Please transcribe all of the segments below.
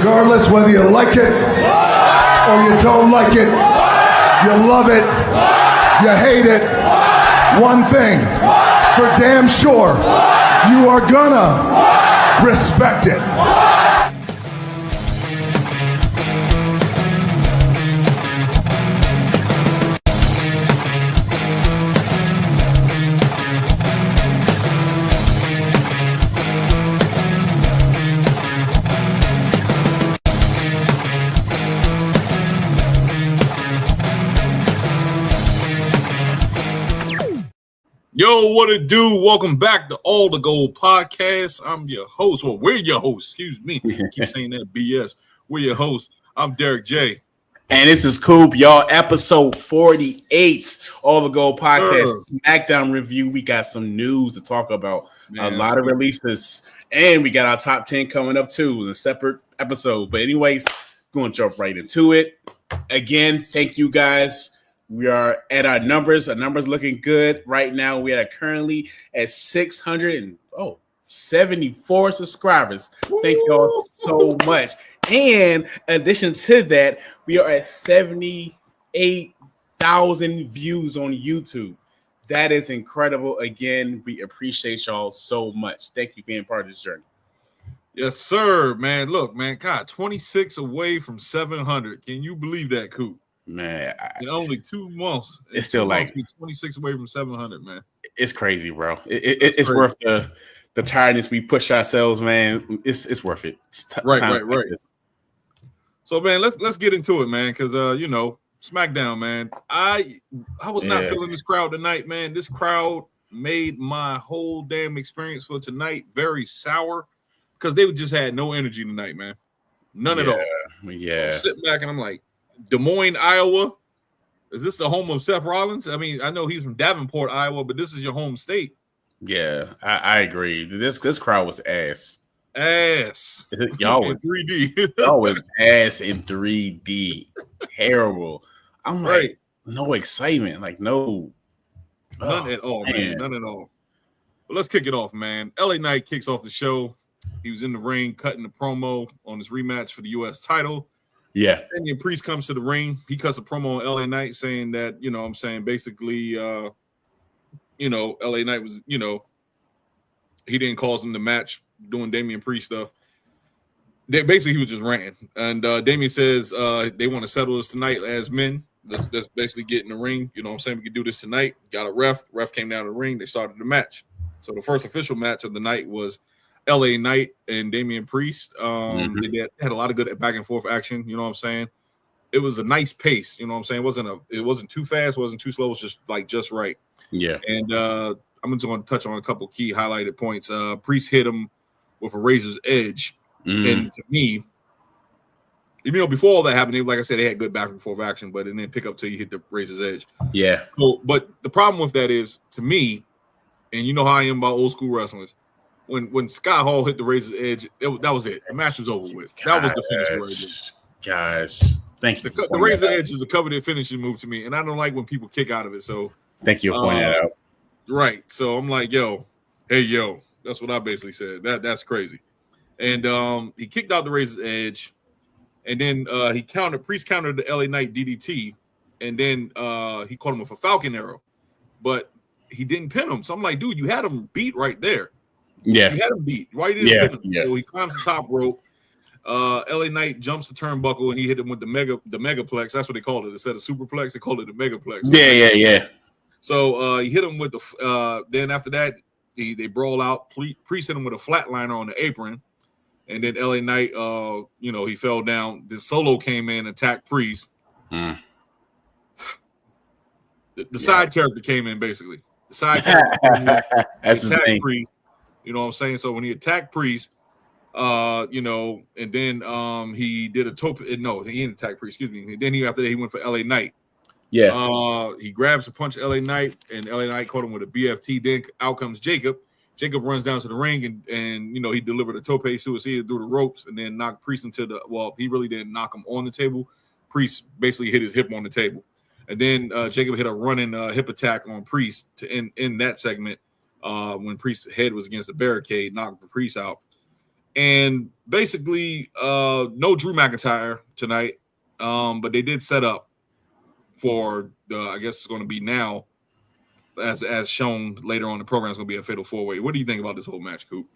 Regardless whether you like it or you don't like it, you love it, you hate it, one thing for damn sure, you are gonna respect it. Yo, what it do? Welcome back to All the Gold Podcast. I'm your host. Well, we're your hosts. Excuse me. I keep saying that BS. We're your hosts. I'm Derek J. And this is Coop, y'all. Episode 48, All the Gold Podcast SmackDown review. We got some news to talk about. Man, a lot of releases. And we got our top 10 coming up too in a separate episode. But anyways, going to jump right into it. Again, thank you guys. We are at our numbers. Our numbers looking good right now. We are currently at 674 subscribers. Thank you all so much. And in addition to that, we are at 78,000 views on YouTube. That is incredible. Again, we appreciate y'all so much. Thank you for being part of this journey. Yes, sir, man. Look, man, God, 26 away from 700. Can you believe that, Coop? Man, in only 2 months. It's still like 26 away from 700, man. It's crazy, bro. It's crazy. Worth the tiredness we push ourselves, man. It's worth it. Right. So, man, let's get into it, man, because SmackDown, man. I was not feeling this crowd tonight, man. This crowd made my whole damn experience for tonight very sour because they just had no energy tonight, man. None at all. Yeah. I'm sitting back and I'm like, Des Moines, Iowa. Is this the home of Seth Rollins? I mean, I know he's from Davenport, Iowa, but this is your home state. Yeah, I agree. This crowd was ass. Y'all in 3D. Y'all was ass in 3D. Terrible. I'm like, no excitement. Like, no. None at all, man. None at all. But let's kick it off, man. LA Knight kicks off the show. He was in the ring cutting the promo on his rematch for the U.S. title. Yeah. Damian Priest comes to the ring. He cuts a promo on LA Knight saying that, basically, LA Knight was, he didn't cause him the match doing Damian Priest stuff. He was just ranting. And Damian says they want to settle this tonight as men. Let's basically get in the ring. You know what I'm saying? We can do this tonight. Got a ref. The ref came down the ring. They started the match. So the first official match of the night was LA Knight and Damian Priest. They had a lot of good back and forth action. You know what I'm saying? It was a nice pace. You know what I'm saying? It wasn't too fast. It wasn't too slow. It was just right. Yeah. And I'm just going to touch on a couple key highlighted points. Priest hit him with a razor's edge. And to me, before all that happened, like I said, they had good back and forth action, but it didn't pick up till you hit the razor's edge. Yeah. So, but the problem with that is, to me, and you know how I am about old school wrestlers, when Scott Hall hit the razor's edge, that was it. The match was over with. That was the finish right there. Gosh, thank you. The razor edge is a coveted finishing move to me, and I don't like when people kick out of it. So thank you for pointing that out. Right. So I'm like, hey, that's what I basically said. That's crazy. And he kicked out the razor's edge, and then Priest countered the LA Knight DDT, and then he caught him with a Falcon Arrow, but he didn't pin him. So I'm like, dude, you had him beat right there. Yeah, you had him beat. Why didn't you pin him? Yeah. So he climbs the top rope. LA Knight jumps the turnbuckle and he hit him with the megaplex. That's what they called it. Instead of superplex, they called it the megaplex. Yeah. So he hit him with the. Then after that, they brawl out. Priest hit him with a flatliner on the apron, and then LA Knight, he fell down. Then Solo came in, attacked Priest. The side character came in basically. The side character came in, attacked Priest. You know what I'm saying? So when he attacked Priest, and then he did a tope. No, he didn't attack Priest. Excuse me. And then after that he went for LA Knight. Yeah. He grabs a punch LA Knight, and LA Knight caught him with a BFT. Then out comes Jacob. Jacob runs down to the ring, and he delivered a tope suicida through the ropes, and then knocked Priest into the. Well, he really didn't knock him on the table. Priest basically hit his hip on the table, and then Jacob hit a running hip attack on Priest to end that segment. When Priest's head was against the barricade, knocked the Priest out. And basically, no Drew McIntyre tonight, but they did set up for the. I guess it's going to be now, as shown later on in the program, it's going to be a fatal 4-way. What do you think about this whole match, Coop?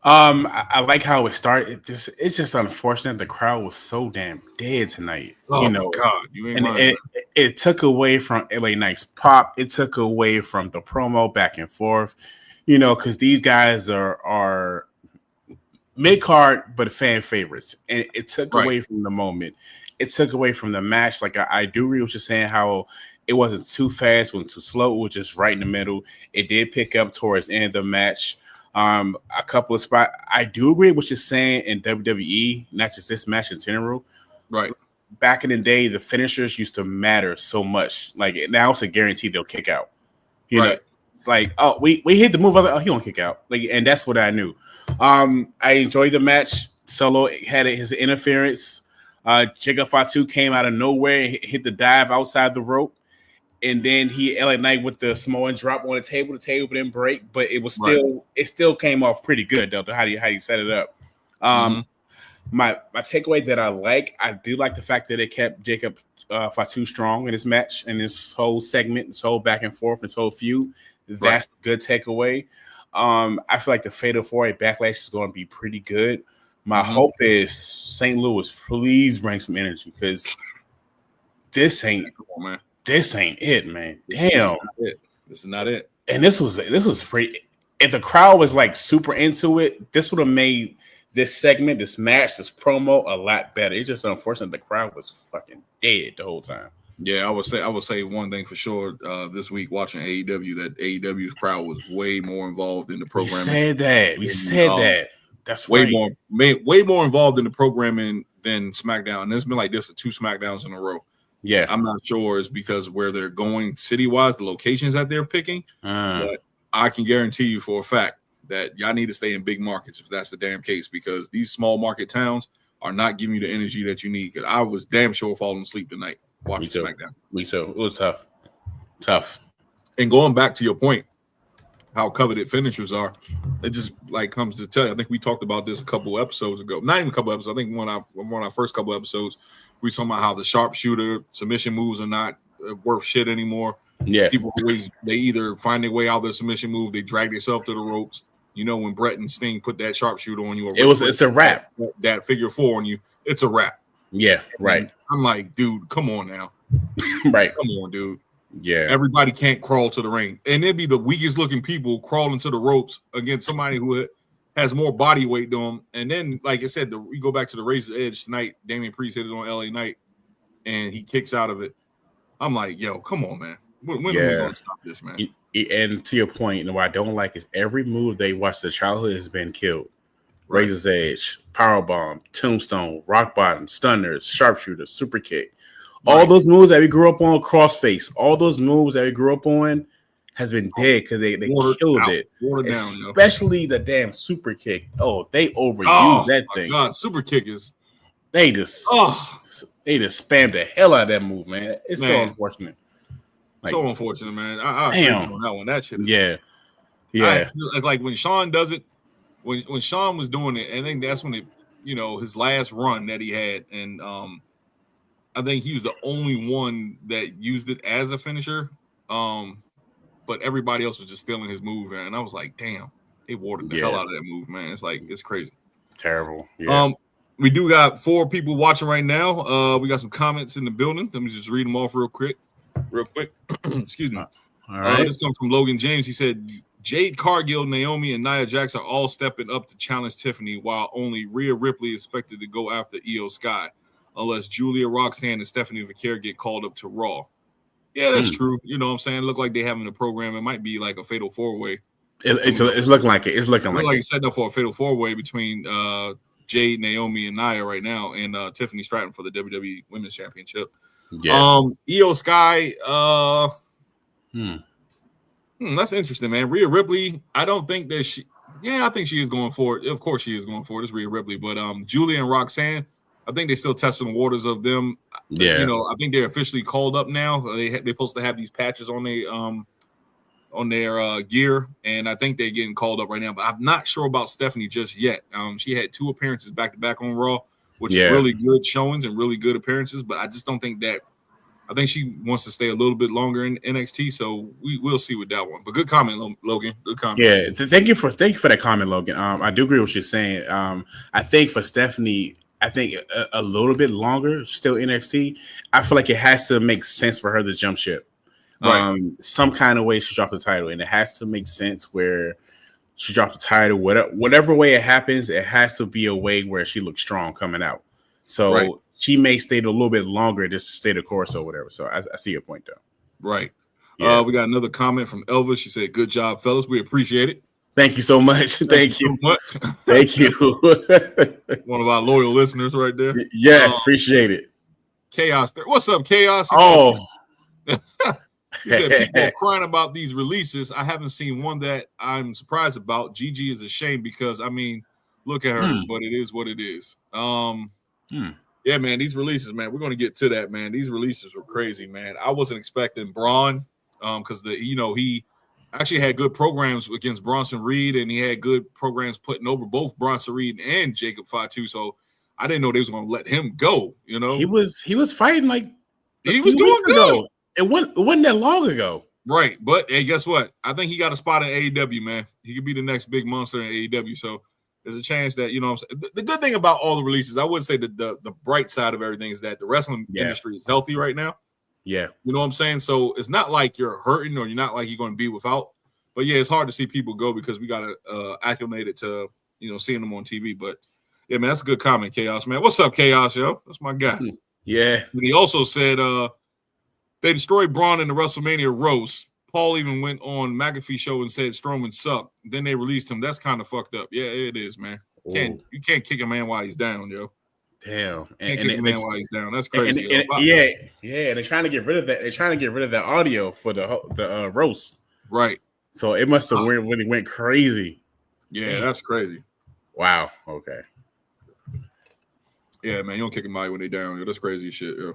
I like how it started. It's just unfortunate the crowd was so damn dead tonight. Oh my God, you ain't lying. It took away from LA Knight's pop. It took away from the promo back and forth. Because these guys are mid card but fan favorites, and it took away from the moment. It took away from the match. Like I do agree with you saying how it wasn't too fast, wasn't too slow. It was just right in the middle. It did pick up towards the end of the match. A couple of spots. I do agree with what you're saying in WWE, not just this match in general. Right. Back in the day, the finishers used to matter so much. Like now it's a guarantee they'll kick out. You know, like, oh, we hit the move. I was like, oh, he won't kick out. Like, and that's what I knew. I enjoyed the match. Solo had his interference. Jacob Fatu came out of nowhere and hit the dive outside the rope. And then he LA Knight with the Samoan drop on the table didn't break, but it was still it still came off pretty good though. How you set it up. My takeaway that I do like the fact that it kept Jacob Fatu strong in this match and this whole segment, this whole back and forth, this whole feud. That's a good takeaway. I feel like the Fatal 4-Way Backlash is going to be pretty good. My hope is St. Louis, please bring some energy because this ain't it, man. Damn, this is not it. And this was pretty. If the crowd was like super into it, this would have made this segment, this match, this promo a lot better. It's just unfortunate the crowd was fucking dead the whole time. Yeah, I would say one thing for sure this week watching AEW that AEW's crowd was way more involved in the programming. We said that. That's way more involved in the programming than SmackDown. And it's been like this for 2 SmackDowns in a row. Yeah, I'm not sure it's because where they're going city-wise, the locations that they're picking. But I can guarantee you for a fact that y'all need to stay in big markets if that's the damn case, because these small market towns are not giving you the energy that you need. Because I was damn sure falling asleep tonight watching SmackDown. Me too. It was tough. And going back to your point, how coveted finishers are, it just like comes to tell you. I think we talked about this a couple episodes ago. Not even a couple episodes. I think one of our first couple episodes, we talking about how the sharpshooter submission moves are not worth shit anymore. Yeah, people they either find their way out of their submission move, they drag themselves to the ropes. When Brett and Sting put that sharpshooter on you, it's a wrap. That figure 4 on you, it's a wrap. Yeah, right. And I'm like, dude, come on now. Right, come on, dude. Yeah, everybody can't crawl to the ring, and it'd be the weakest looking people crawling to the ropes against somebody who has more body weight to them. And then, like I said, we go back to the Razor's Edge tonight. Damian Priest hit it on LA Knight, and he kicks out of it. I'm like, yo, come on, man. When are we going to stop this, man? And to your point, what I don't like is every move they watch the childhood has been killed. Right. Razor's Edge, powerbomb, tombstone, rock bottom, stunners, sharpshooter, super kick. Right. All those moves that we grew up on, crossface, all those moves that we grew up on has been dead because they killed it. Especially the damn super kick. Oh, they overused that thing. God, super kick is they just spammed the hell out of that move, man. It's so unfortunate. So unfortunate, man. I agree on that one. That shit is it's like when Sean does it, when Sean was doing it, I think that's when it, his last run that he had, and I think he was the only one that used it as a finisher. But everybody else was just stealing his move, and I was like, damn, they watered the hell out of that move, man. It's like, it's crazy. Terrible. Yeah. We do got 4 people watching right now. We got some comments in the building. Let me just read them off real quick. Excuse me. All right. This comes from Logan James. He said, Jade Cargill, Naomi, and Nia Jax are all stepping up to challenge Tiffany, while only Rhea Ripley is expected to go after Io Sky, unless Julia, Roxanne, and Stephanie Vaquer get called up to Raw. Yeah, that's true. You know what I'm saying? It look like they having a program. It might be like a fatal 4-way. It's looking like it. It's looking like it's setting up for a fatal 4-way between Jade, Naomi, and Nia right now, and Tiffany Stratton for the WWE Women's Championship. Yeah. Io Sky. That's interesting, man. Rhea Ripley. I don't think that she. Yeah, I think she is going for it. Of course, she is going for it. It's Rhea Ripley, but Julia and Roxanne. I think they still testing the waters of them. Yeah, I think they're officially called up now. They're supposed to have these patches on on their gear, and I think they're getting called up right now. But I'm not sure about Stephanie just yet. She had 2 appearances back to back on Raw, which is really good showings and really good appearances. But I just don't think that. I think she wants to stay a little bit longer in NXT, so we'll see with that one. But good comment, Logan. Good comment. Yeah, thank you for that comment, Logan. I do agree with what you're saying. I think for Stephanie, I think a little bit longer still NXT. I feel like it has to make sense for her to jump ship. Right. Some kind of way she dropped the title, and it has to make sense where she dropped the title. Whatever way it happens, it has to be a way where she looks strong coming out. So she may stay a little bit longer just to stay the course or whatever. So I see your point, though. Right. Yeah. We got another comment from Elvis. She said, "Good job, fellas. We appreciate it." Thank you so much. Thank you. So much. Thank you. One of our loyal listeners right there. Yes, appreciate it. Chaos. What's up, Chaos? He said, people are crying about these releases. I haven't seen one that I'm surprised about. Gigi is a shame because, I mean, look at her, but it is what it is. Yeah, man, these releases, man, we're going to get to that, man. These releases were crazy, man. I wasn't expecting Braun because, he actually had good programs against Bronson Reed, and he had good programs putting over both Bronson Reed and Jacob Fatu. So I didn't know they was going to let him go, He was fighting like he was doing good. It wasn't that long ago. Right. But hey, guess what? I think he got a spot in AEW, man. He could be the next big monster in AEW. So there's a chance that, the good thing about all the releases, I would say that the bright side of everything is that the wrestling industry is healthy right now. Yeah. You know what I'm saying? So it's not like you're hurting or you're not like you're going to be without. But yeah, it's hard to see people go because we got to acclimate it to, seeing them on TV. But yeah, man, that's a good comment, Chaos, man. What's up, Chaos, yo? That's my guy. Yeah. And he also said they destroyed Braun in the WrestleMania roast. Paul even went on McAfee show and said Strowman sucked. Then they released him. That's kind of fucked up. Yeah, it is, man. You can't kick a man while he's down, yo. Damn. Can't kick a man while he's down. That's crazy. Yeah. They're trying to get rid of that. They're trying to get rid of that audio for the roast. Right. So it must have really went crazy. Yeah, that's crazy. Wow. Okay. Yeah, man, you don't kick a man when they're down. Yo. That's crazy shit. Yo.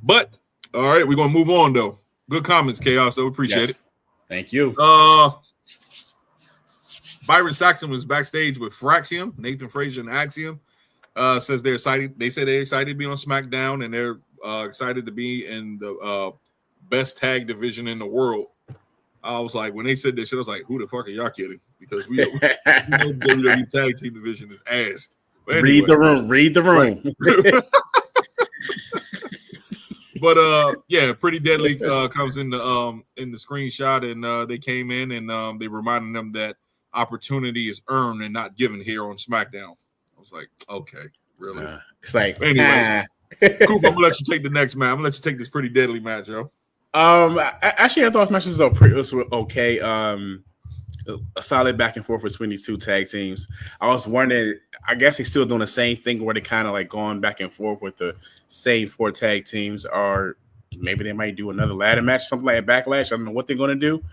But all right, we're gonna move on though. Good comments, Chaos. Though, appreciate it. Thank you. Byron Saxon was backstage with Fraxium, Nathan Frazier, and Axiom. Says they're excited. They say they're excited to be on SmackDown, and they're excited to be in the best tag division in the world. I was like, when they said this shit, I was like, who the fuck are y'all kidding? Because we know WWE tag team division is ass. But anyway, read the room. Right. But yeah, Pretty Deadly comes in the screenshot, and they came in and they reminded them that opportunity is earned and not given here on SmackDown. I was like, okay, really? It's like anyway. Coop, I'm gonna let you take the next match. I'm gonna let you take this Pretty Deadly match, yo. Actually, I thought this match was okay. A solid back and forth between these two tag teams. I was wondering, I guess they're still doing the same thing where they kind of like going back and forth with the same 4 tag teams, or maybe they might do another ladder match, something like a Backlash. I don't know what they're going to do.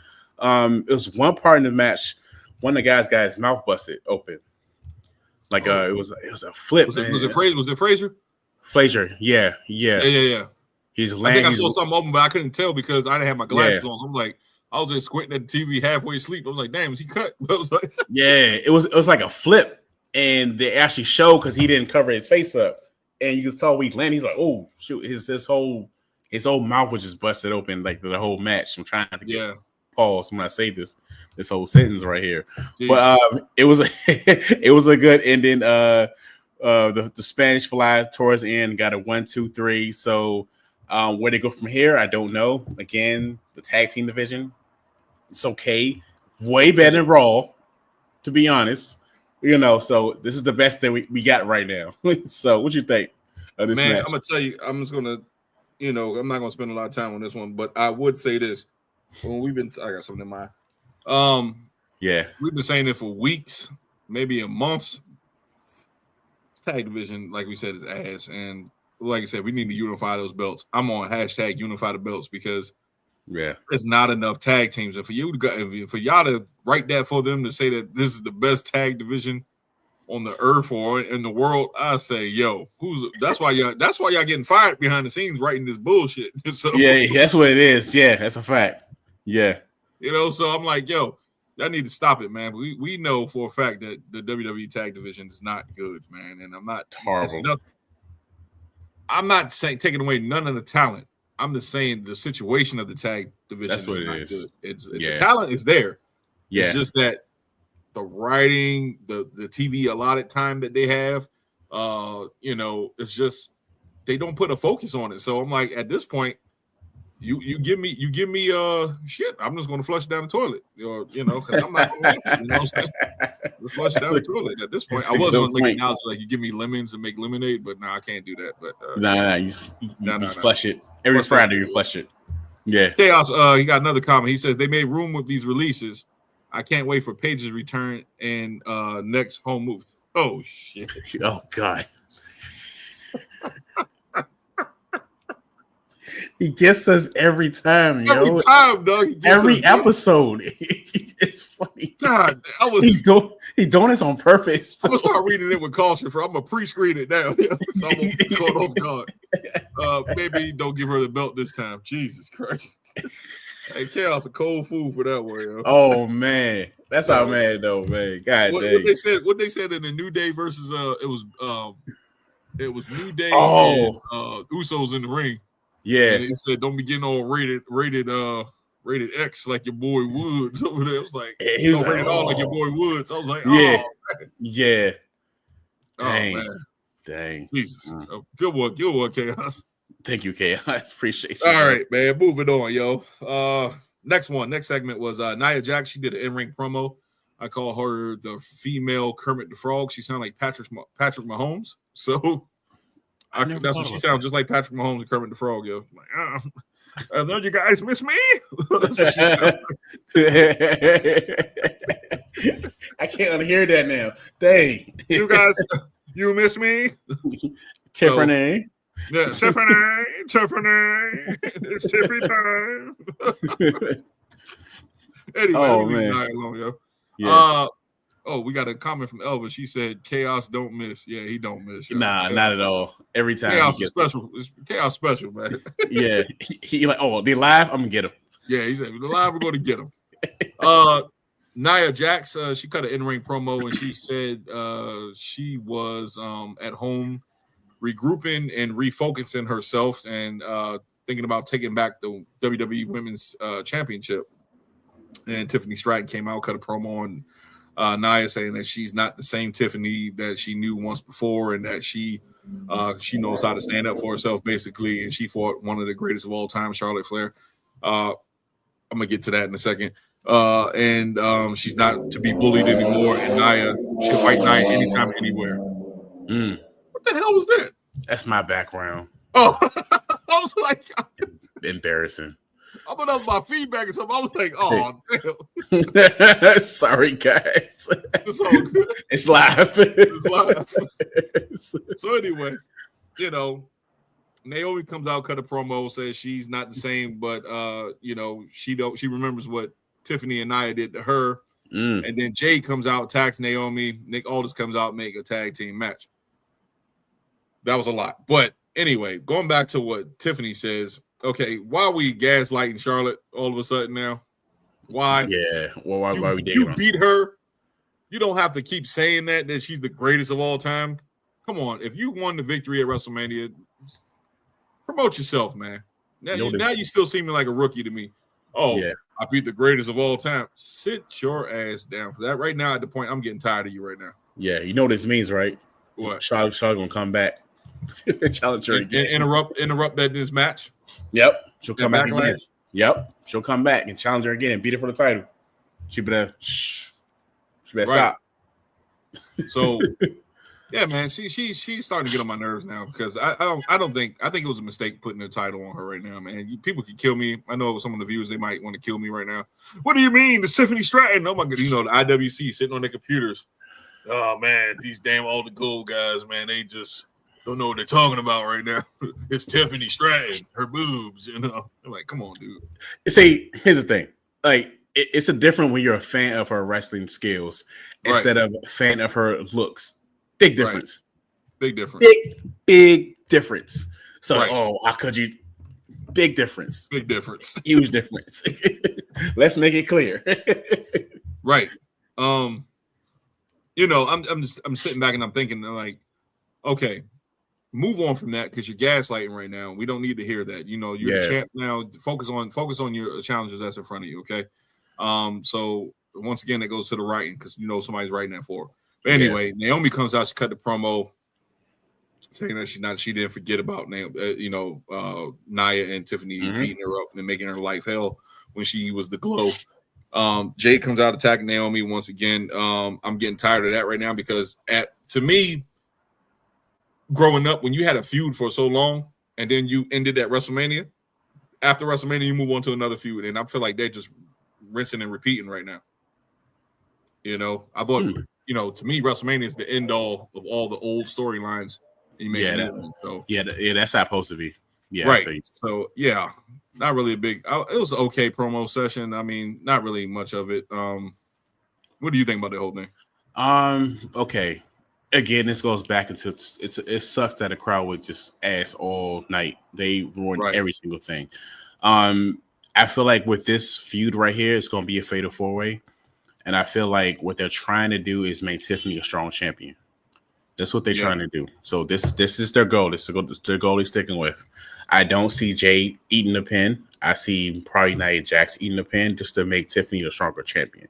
It was one part in the match, one of the guys got his mouth busted open. Like it was a flip. Was it Frazier? Frazier, yeah. He's landing. I think I saw something open, but I couldn't tell because I didn't have my glasses on. I'm like, I was just squinting at the TV halfway asleep. I was like, damn, is he cut? I was like, it was like a flip, and they actually showed because he didn't cover his face up, and you could tell when he landed. He's like, oh shoot, his whole mouth was just busted open like the whole match. I'm trying to get pause when I say this whole sentence right here. Jeez. But it was a good ending. The Spanish Fly towards the end got a 1, 2, 3. So where they go from here, I don't know. Again, the tag team division, it's okay. Way better than Raw, to be honest. So this is the best that we got right now. So what you think of this match? I'm gonna tell you, I'm just gonna, I'm not gonna spend a lot of time on this one, but I would say this. When I got something in mind. We've been saying it for weeks, maybe a month. This tag division, like we said, is ass. And like I said, we need to unify those belts. I'm on # unify the belts because there's not enough tag teams. And for y'all to write that for them to say that this is the best tag division on the earth or in the world, I say, that's why y'all getting fired behind the scenes writing this bullshit. So that's what it is. Yeah, that's a fact. Yeah. You know, so I'm like, yo, y'all need to stop it, man. We know for a fact that the WWE tag division is not good, man. And I'm not saying taking away none of the talent. I'm just saying the situation of the tag division That's what is it not is. good. The talent is there. Yeah. It's just that the writing, the TV allotted time that they have, you know, it's just they don't put a focus on it. So I'm like, at this point, you give me shit. I'm just gonna flush it down the toilet, or you know, because I'm not gonna like it, you know what I'm saying? Just flush it down the toilet. At this point, I was gonna make it now, like you give me lemons and make lemonade, but no, I can't do that. But you flush it every Friday. You flush it. Yeah. Chaos. He got another comment. He says they made room with these releases. I can't wait for Paige's return and next home move. Oh shit. Oh god. He gets us every time, yo. Every time, dog. Every episode. It's funny. God, he doing this on purpose. I'm gonna start reading it with caution. I'm gonna pre-screen it now. So I'm gonna be caught off guard. Maybe don't give her the belt this time. Jesus Christ. Hey, Chaos a cold fool for that one, yo. Oh man, that's how mad though, man. God dang. What they said in the New Day versus it was New Day and Usos in the ring. Yeah, and he said don't be getting all rated X like your boy Woods over there. I was like, he was rated all like your boy Woods. I was like, man. Dang. Jesus. Good one, Chaos. Thank you, Chaos. Appreciate you. All right, man. Moving on, yo. Next segment was Nia Jax. She did an in-ring promo. I call her the female Kermit the Frog. She sounded like Patrick Mahomes. So that's what she sounds, just like Patrick Mahomes and Kermit the Frog, yo. Like, and then you guys miss me? That's what she sounds like. I can't unhear that now. Dang. You guys, you miss me? Tiffany. Yeah, Tiffany. It's Tiffany time. Anyway, leave Nia alone, yo. Yeah. We got a comment from Elvis. She said, "Chaos don't miss." Yeah, he don't miss. Yo. Nah, not at all. Every time Chaos is special. Chaos special, man. Yeah, he like, they live. I'm gonna get him. Yeah, he said, "The live, we're gonna get him." Nia Jax, she cut an in-ring promo and she said she was at home regrouping and refocusing herself and thinking about taking back the WWE Women's Championship. And Tiffany Stratton came out, cut a promo on Nia saying that she's not the same Tiffany that she knew once before, and that she knows how to stand up for herself, basically. And she fought one of the greatest of all time, Charlotte Flair. I'm gonna get to that in a second. And she's not to be bullied anymore. And Nia, she'll fight Nia anytime, anywhere. What the hell was that? That's my background. Oh, I was like, embarrassing. I thought that was my feedback or something. I was like, oh, damn. Sorry, guys. It's all good. It's live. It's live. So anyway, you know, Naomi comes out, cut a promo, says she's not the same, but she remembers what Tiffany and Nia did to her. And then Jay comes out, attacks Naomi. Nick Aldis comes out, make a tag team match. That was a lot. But anyway, going back to what Tiffany says. Okay, why are we gaslighting Charlotte all of a sudden now? Why? Yeah. Well, why we you beat her? You don't have to keep saying that she's the greatest of all time. Come on, if you won the victory at WrestleMania, promote yourself, man. Now you still seem like a rookie to me. Oh, yeah. I beat the greatest of all time. Sit your ass down. Because that right now at the point, I'm getting tired of you right now. Yeah, you know what this means, right? What? Charlotte gonna come back. Challenge her again. Interrupt that this match. Yep, she'll come back again. Yep, she'll come back and challenge her again and beat her for the title. She better stop. So, yeah, man, she's starting to get on my nerves now because I think it was a mistake putting the title on her right now, man. People could kill me. I know some of the viewers, they might want to kill me right now. What do you mean? It's Tiffany Stratton. Oh my god, the IWC sitting on their computers. Oh man, these damn all the gold guys, man, they just don't know what they're talking about right now. It's Tiffany Stratton, her boobs, I'm like, come on, dude. See, here's the thing. Like, it's a different when you're a fan of her wrestling skills instead of a fan of her looks. Big difference. Right. Big difference. Big difference. So, how could you? Big difference. Big difference. Huge difference. Let's make it clear. Right. I'm sitting back and I'm thinking like, okay, move on from that because you're gaslighting right now. We don't need to hear that. You're the champ now. Focus on your challenges that's in front of you. Okay. So once again, it goes to the writing because somebody's writing that for her. But anyway, Naomi comes out, she cut the promo saying that she didn't forget about Nia and Tiffany beating her up and making her life hell when she was the glow. Jade comes out attacking Naomi once again. I'm getting tired of that right now because to me, growing up, when you had a feud for so long and then you ended at WrestleMania, after WrestleMania, you move on to another feud. And I feel like they're just rinsing and repeating right now. I thought, to me, WrestleMania is the end all of all the old storylines. That's how it's supposed to be. Yeah, right. So, not really a big. It was an okay promo session. I mean, not really much of it. What do you think about the whole thing? Okay. Again, this goes back into it sucks that the crowd would just ass all night. They ruined every single thing. I feel like with this feud right here, it's going to be a fatal 4-way. And I feel like what they're trying to do is make Tiffany a strong champion. That's what they're trying to do. So this is their goal. This is their goal they're sticking with. I don't see Jade eating the pin. I see probably Nia Jax eating the pin just to make Tiffany a stronger champion.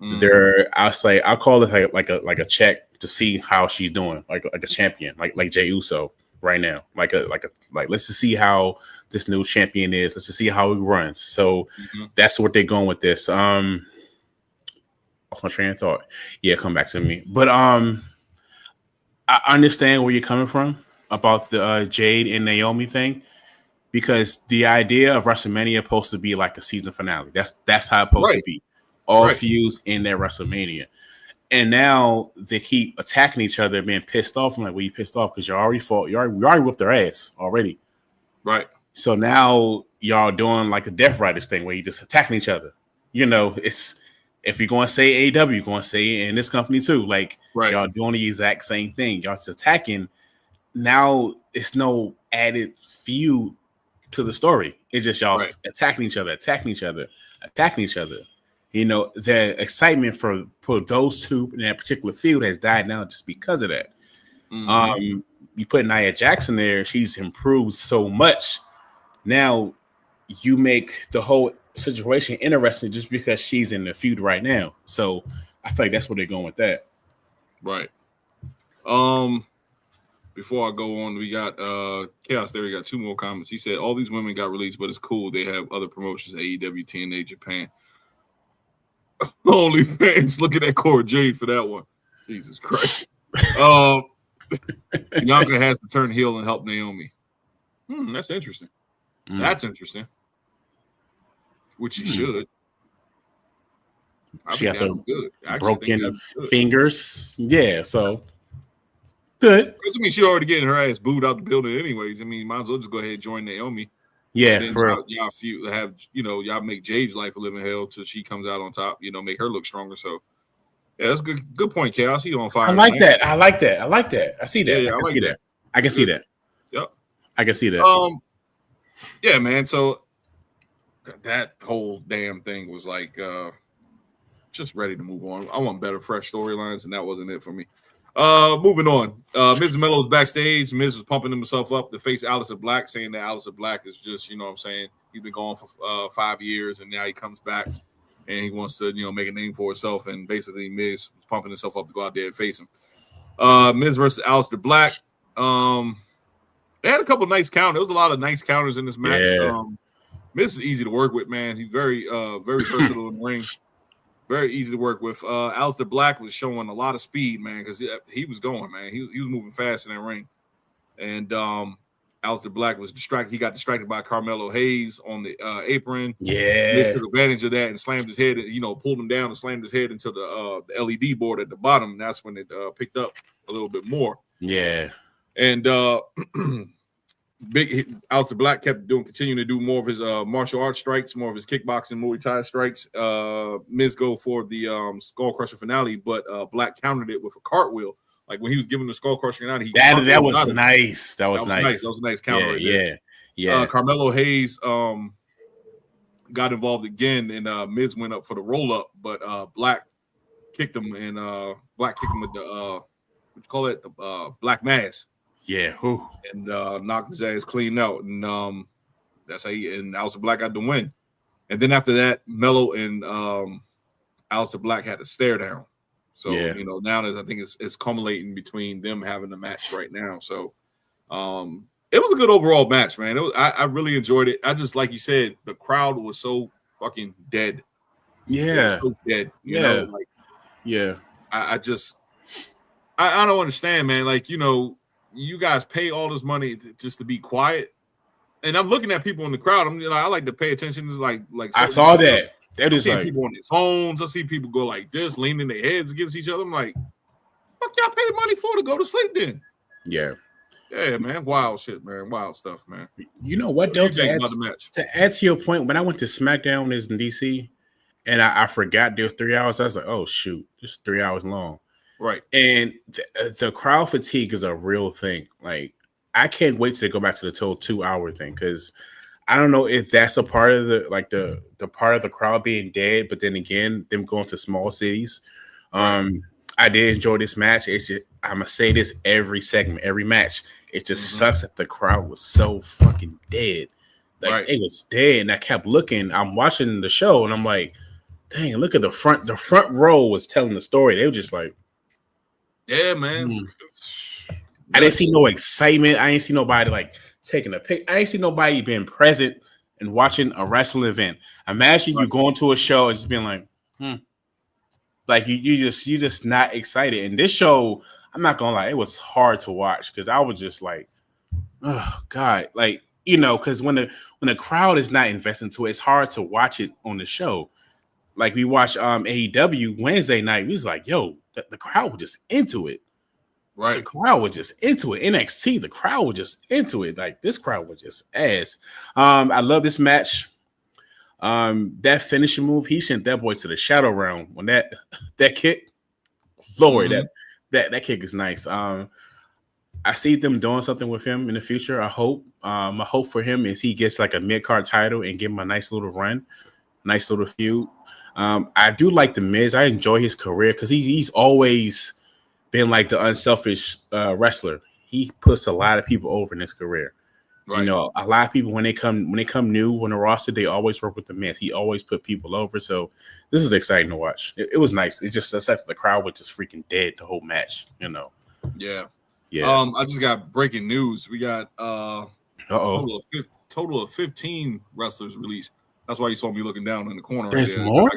I'll call it like a check to see how she's doing, like a champion, like Jey Uso right now. Like let's just see how this new champion is. Let's just see how he runs. So that's what they're going with this. Off my train of thought. Yeah, come back to me. But I understand where you're coming from about the Jade and Naomi thing, because the idea of WrestleMania is supposed to be like a season finale. That's how it's supposed to be. All feuds in their WrestleMania. And now they keep attacking each other, being pissed off. I'm like, well, you pissed off because you already fought. You already whooped their ass already. Right. So now y'all doing like a Death Riders thing where you just attacking each other. It's if you're going to say AEW, you're going to say it in this company too. Like y'all doing the exact same thing. Y'all just attacking. Now it's no added feud to the story. It's just y'all attacking each other. The excitement for those two in that particular field has died down just because of that. You put Nia Jax in there, she's improved so much. Now you make the whole situation interesting just because she's in the feud right now. So I feel like that's where they're going with that. Right. Before I go on, we got Chaos Theory got 2 more comments. He said all these women got released, but it's cool. They have other promotions, AEW, TNA, Japan. Only fans looking at Cora Jade for that one. Jesus Christ. Bianca has to turn heel and help Naomi. That's interesting. That's interesting. Which she should. She has broken fingers. Yeah, so good. I mean, she already getting her ass booed out the building anyways. I mean, might as well just go ahead and join Naomi. Yeah, for y'all make Jade's life a living hell till she comes out on top. Make her look stronger. So, yeah, that's good. Good point, Chaos. He on fire. I like that. I see that. Yeah, I can see that. Yep, I can see that. Yeah, man. So that whole damn thing was like just ready to move on. I want better, fresh storylines, and that wasn't it for me. Moving on. Mrs. Mello's backstage. Miz was pumping himself up to face Aleister Black, saying that Aleister Black is just, what I'm saying, he's been gone for 5 years, and now he comes back and he wants to, make a name for himself. And basically, Miz was pumping himself up to go out there and face him. Miz versus Aleister Black. They had a couple nice counters. There was a lot of nice counters in this match. Yeah. Miz is easy to work with, man. He's very versatile in the ring. Very easy to work with. Aleister Black was showing a lot of speed, man, because he was going, man. He was moving fast in that ring. And Aleister Black was distracted. He got distracted by Carmelo Hayes on the apron. Yeah. Miz took advantage of that and slammed his head, pulled him down and slammed his head into the LED board at the bottom. And that's when it picked up a little bit more. Yeah. And Aleister Black continuing to do more of his martial arts strikes, more of his kickboxing, Muay Thai strikes. Miz go for the Skull Crusher finale, but Black countered it with a cartwheel. Like when he was giving the Skull Crusher finale, that was nice. That was nice. That was a nice counter. Yeah. Yeah. Carmelo Hayes got involved again, and Miz went up for the roll up, but Black kicked him, and Black kicked him with the what you call it, the Black Mass. Yeah. Whew. And knocked his ass clean out, and that's how Aleister Black got the win. And then after that, Melo and Aleister Black had a stare down. So now that I think it's culminating between them having the match right now. So it was a good overall match, man. I really enjoyed it. I just, like you said, the crowd was so fucking dead. Yeah, so dead. You know, like I don't understand, man. Like, you guys pay all this money just to be quiet, and I'm looking at people in the crowd. I like to pay attention to like I saw that. That is like people on their phones. I see people go like this, leaning their heads against each other. I'm like, fuck y'all pay money for to go to sleep then? Yeah, man. Wild shit, man. Wild stuff, man. You know what, though? To add to your point, when I went to SmackDown in DC, and I forgot there was 3 hours, I was like, oh shoot, this is 3 hours long. Right. And the crowd fatigue is a real thing. Like, I can't wait to go back to the total 2 hour thing, because I don't know if that's a part of the part of the crowd being dead, but then again, them going to small cities. I did enjoy this match. It's just, I'm gonna say this every segment, every match. It just sucks that the crowd was so fucking dead. Like, it was dead, and I kept looking. I'm watching the show, and I'm like, dang, look at the front. The front row was telling the story. They were just like, yeah, man. I didn't see no excitement. I didn't see nobody like taking a pic. I ain't see nobody being present and watching a wrestling event. Imagine you going to a show and just being like, like you just not excited. And this show, I'm not gonna lie, it was hard to watch because I was just like, oh God, like, because when the crowd is not invested into it, it's hard to watch it on the show. Like, we watched AEW Wednesday night, we was like, yo, the crowd was just into it. Right. The crowd was just into it. NXT, the crowd was just into it. Like, this crowd was just ass. I love this match. That finishing move, he sent that boy to the shadow realm when that kick. Lord, that kick is nice. I see them doing something with him in the future. I hope. My hope for him is he gets like a mid-card title and give him a nice little run, nice little feud. I do like the Miz. I enjoy his career because he's always been like the unselfish wrestler. He puts a lot of people over in his career. Right. A lot of people when they come new on the roster, they always work with the Miz. He always put people over. So this is exciting to watch. It was nice. It just sucks that the crowd was just freaking dead the whole match. Yeah. Yeah. I just got breaking news. We got total of 15 wrestlers released. That's why you saw me looking down in the corner. There's more.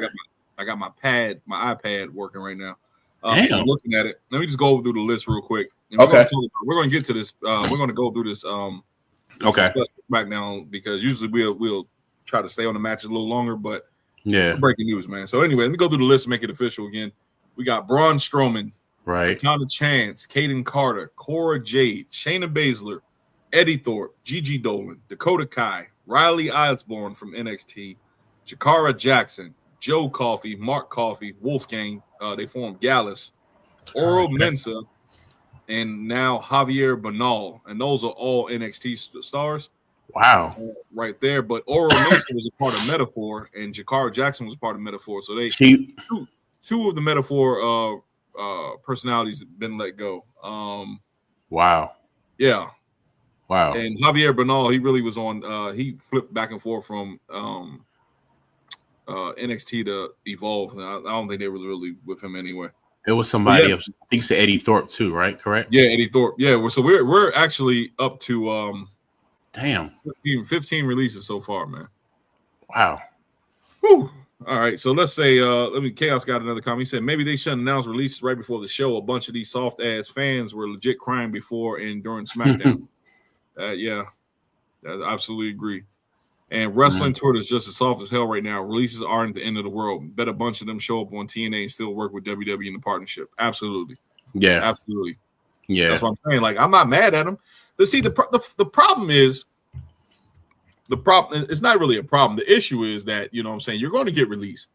I got my iPad working right now. Damn. So I'm looking at it. Let me just go through the list real quick. And we're going to get to this. We're going to go through this. SmackDown, because usually we'll try to stay on the matches a little longer, but it's breaking news, man. So anyway, let me go through the list and make it official again. We got Braun Strowman, right? Katana Chance, Kaden Carter, Cora Jade, Shayna Baszler, Eddie Thorpe, Gigi Dolan, Dakota Kai, Riley Osborne from NXT, Jakara Jackson, Joe Coffey, Mark Coffey, Wolfgang. They formed Gallus, Oro Mensah, and now Javier Bernal, and those are all NXT stars. Wow, right there. But Oro Mensah was a part of Metaphor, and Jakara Jackson was part of Metaphor. So they two of the Metaphor personalities have been let go. Wow. Yeah. Wow. And Javier Bernal, he really was on. He flipped back and forth from NXT to Evolve. I don't think they were really with him anyway. It was somebody else. I think it's Eddie Thorpe too, right? Correct? Yeah, Eddie Thorpe. Yeah, so we're actually up to 15 releases so far, man. Wow. Whew. All right, so let's say Chaos got another comment. He said maybe they shouldn't announce releases right before the show. A bunch of these soft ass fans were legit crying before and during SmackDown. Yeah, I absolutely agree. And wrestling Twitter is just as soft as hell right now. Releases aren't the end of the world. Bet a bunch of them show up on TNA and still work with WWE in the partnership. Absolutely. Yeah. Absolutely. Yeah. That's what I'm saying. Like, I'm not mad at them. But see, the problem is, it's not really a problem. The issue is that, you know what I'm saying, you're going to get released.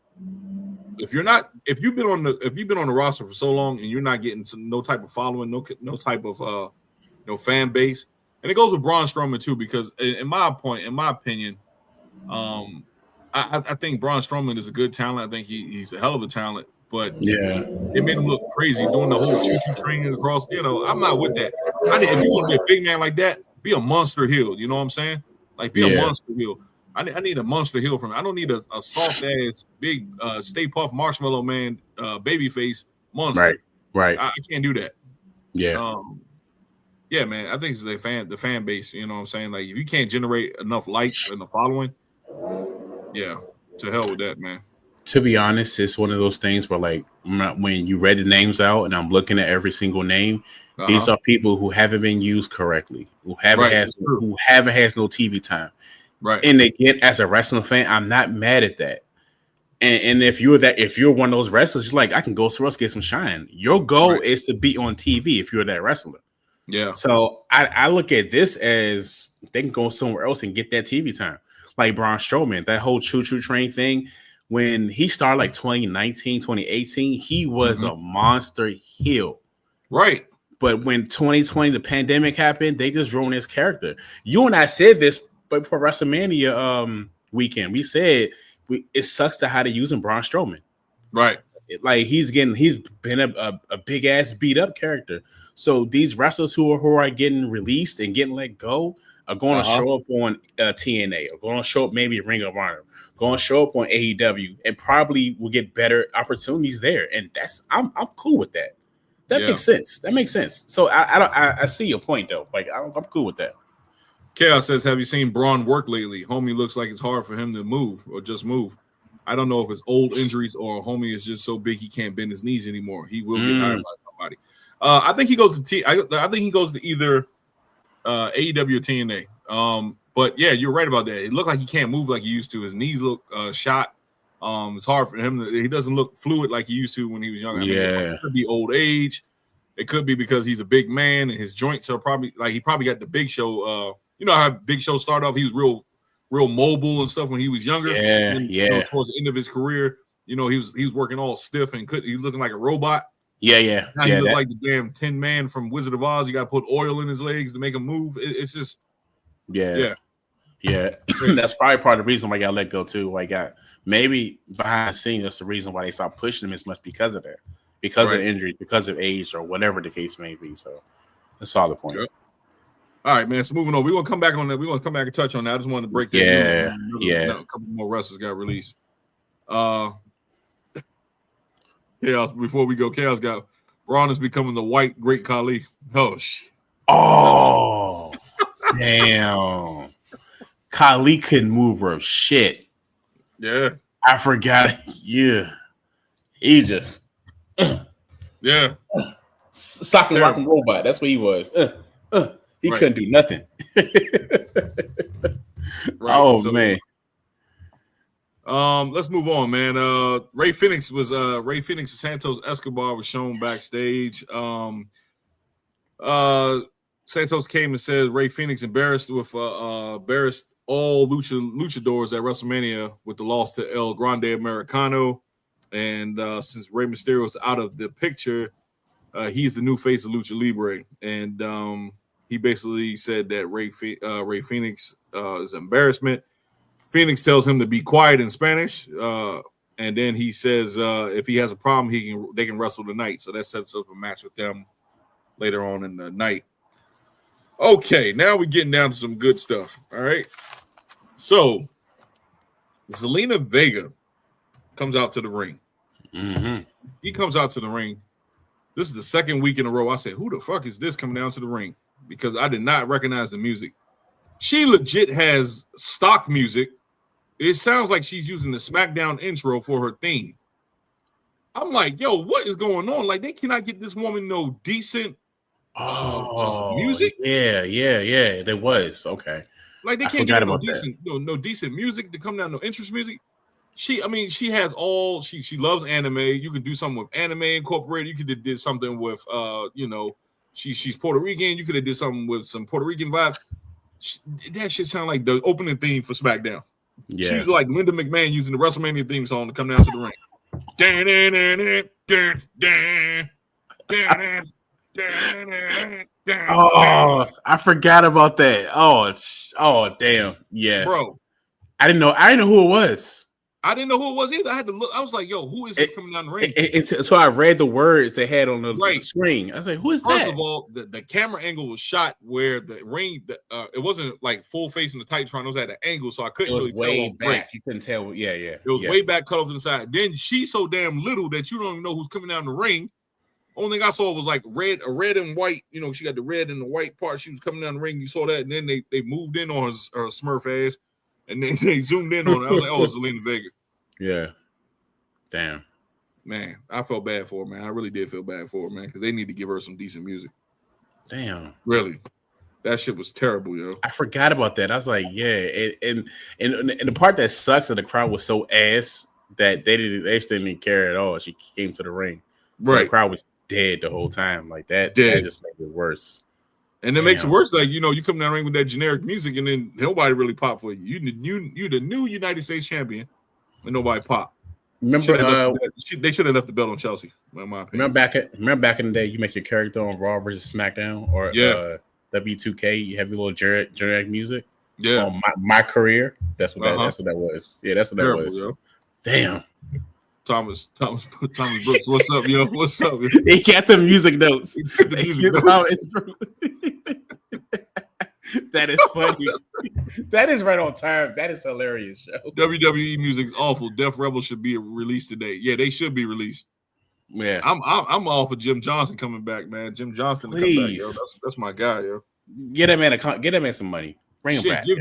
If you've been on the roster for so long and you're not getting no type of following, no type of fan base, and it goes with Braun Strowman too, because in my opinion, I think Braun Strowman is a good talent. I think he's a hell of a talent, but Yeah. they made him look crazy doing the whole choo-choo training across. I'm not with that. If you're gonna be a big man like that, be a monster heel. You know what I'm saying? Like, be a monster heel. I need a monster heel from him. I don't need a soft ass big Stay Puft Marshmallow Man baby face monster. Right. I can't do that. Yeah. Yeah, man. I think it's the fan base. You know what I'm saying? Like, if you can't generate enough likes in the following, yeah, to hell with that, man. To be honest, it's one of those things where, like, when you read the names out and I'm looking at every single name, these are people who haven't been used correctly, who haven't had no TV time. Right. And again, as a wrestling fan, I'm not mad at that. And if you're one of those wrestlers, you're like, I can go somewhere else, get some shine. Your goal is to be on TV if you're that wrestler. Yeah. So I look at this as they can go somewhere else and get that TV time. Like Braun Strowman, that whole choo-choo train thing, when he started like 2019, 2018, he was a monster heel. Right. But when 2020, the pandemic happened, they just ruined his character. You and I said this before WrestleMania weekend. We said it sucks to how to use Braun Strowman. Right. Like, he's been a big ass beat up character. So these wrestlers who are getting released and getting let go are going to show up on TNA, or going to show up maybe Ring of Honor, going to show up on AEW, and probably will get better opportunities there. And I'm cool with that. That makes sense. So I see your point though. Like, I'm cool with that. Chaos says, have you seen Braun work lately? Homie looks like it's hard for him to move or just move. I don't know if it's old injuries or homie is just so big he can't bend his knees anymore. He will get hired by somebody. I think he goes to I think he goes to either AEW or TNA. But yeah, you're right about that. It looked like he can't move like he used to. His knees look shot. It's hard for him. He doesn't look fluid like he used to when he was younger. It could be old age. It could be because he's a big man and his joints are probably like, he probably got the Big Show. You know how Big Show started off? He was real mobile and stuff when he was younger. And then, towards the end of his career, he was working all stiff and he was looking like a robot. Now he looked like the damn Tin Man from Wizard of Oz. You got to put oil in his legs to make him move. It's just That's probably part of the reason why I got let go too. Like, maybe behind the scenes, that's the reason why they stopped pushing him as much, because of that, because of injury, because of age, or whatever the case may be. So that's all the point. Yep. All right, man. So moving on, we're gonna come back on that. We're gonna come back and touch on that. I just wanted to break that. A couple more wrestlers got released. Chaos. Before we go, Chaos got Braun is becoming the white great Khali. Oh, damn. Khali couldn't move her shit. Yeah, I forgot. Yeah, he just sock and rock and robot. That's what he was. He couldn't do nothing. Man. Let's move on, man. Ray Phoenix and Santos Escobar was shown backstage. Santos came and said Ray Phoenix embarrassed all luchadors at WrestleMania with the loss to El Grande Americano. And since Rey Mysterio is out of the picture, he's the new face of Lucha Libre. And he basically said that Ray Phoenix is an embarrassment. Phoenix tells him to be quiet in Spanish. And then he says if he has a problem, they can wrestle tonight. So that sets up a match with them later on in the night. Okay, now we're getting down to some good stuff. All right. So Zelina Vega comes out to the ring. He comes out to the ring. This is the second week in a row. I said, who the fuck is this coming down to the ring? Because I did not recognize the music. She legit has stock music. It sounds like she's using the SmackDown intro for her theme. I'm like, yo, what is going on? Like, they cannot get this woman no decent music. Yeah. There was okay. Like, they can't get no decent music to come down, no interest music. She has all. She loves anime. You could do something with anime incorporated. You could have did something with she's Puerto Rican. You could have did something with some Puerto Rican vibes. That shit sound like the opening theme for SmackDown. Yeah. She's like Linda McMahon using the WrestleMania theme song to come down to the ring. Oh, I forgot about that. Oh, damn. Yeah, bro. I didn't know. Who it was. I didn't know who it was either. I had to look. I was like, "Yo, who is this coming down the ring?" So I read the words they had on the Right. screen. I was like, "Who is that?" First of all, the camera angle was shot where the ring. It wasn't like full face in the Titantron. It was at an angle, so I couldn't really tell. Way back. You couldn't tell. Yeah. It was way back, cut off to the side. Then she's so damn little that you don't even know who's coming down the ring. Only thing I saw was like red and white. You know, she got the red and the white part. She was coming down the ring. You saw that, and then they moved in on her Smurf ass, and then they zoomed in on her. I was like, "Oh, it's Zelina Vega." Yeah. Damn. Man, I felt bad for her, man. I really did feel bad for her, man, because they need to give her some decent music. Damn. Really. That shit was terrible, yo. I forgot about that. I was like, yeah. And the part that sucks that the crowd was so ass that they just didn't care at all. She came to the ring. So right. The crowd was dead the whole time. Like that just made it worse. And it makes it worse. Like, you know, you come down the ring with that generic music and then nobody really pop for you. You the new United States champion and nobody pop. Remember, they should have left the belt on Chelsea, in my opinion. Remember back in the day, you make your character on Raw versus SmackDown or W2K. You have your little generic music. Yeah, on my career. That's what that was. Yeah, that's what that was. Yo. Damn. Thomas Brooks, what's up, yo? What's up? Yo? He got the music notes. That is funny. That is right on time. That is hilarious, yo. WWE music's awful. Death Rebel should be released today. Yeah, they should be released. Yeah, I'm all for Jim Johnson coming back, man. Jim Johnson to come back, yo. That's my guy, yo. Get that man some money. Bring him back. Give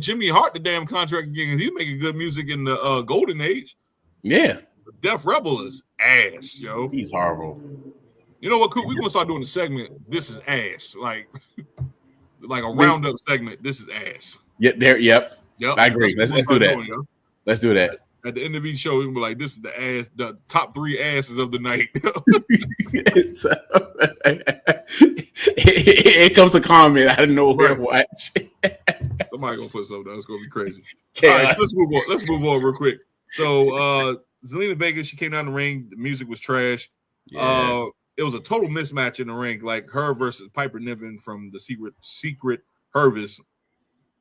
Jimmy Hart the damn contract again. He's making good music in the golden age. Yeah, Death Rebel is ass, yo. He's horrible. You know what? We're gonna start doing a segment. This is ass, like a roundup segment. This is ass. Yep. I agree. Let's do that. Let's do that. At the end of each show, we'll be like, "This is the ass, the top 3 asses of the night." It comes a comment out of nowhere. Watch. Somebody gonna put something down. It's gonna be crazy. All right, so let's move on. Let's move on real quick. So Zelina Vega, she came down the ring. The music was trash. Yeah. It was a total mismatch in the ring, like her versus Piper Niven from the Secret Hervis.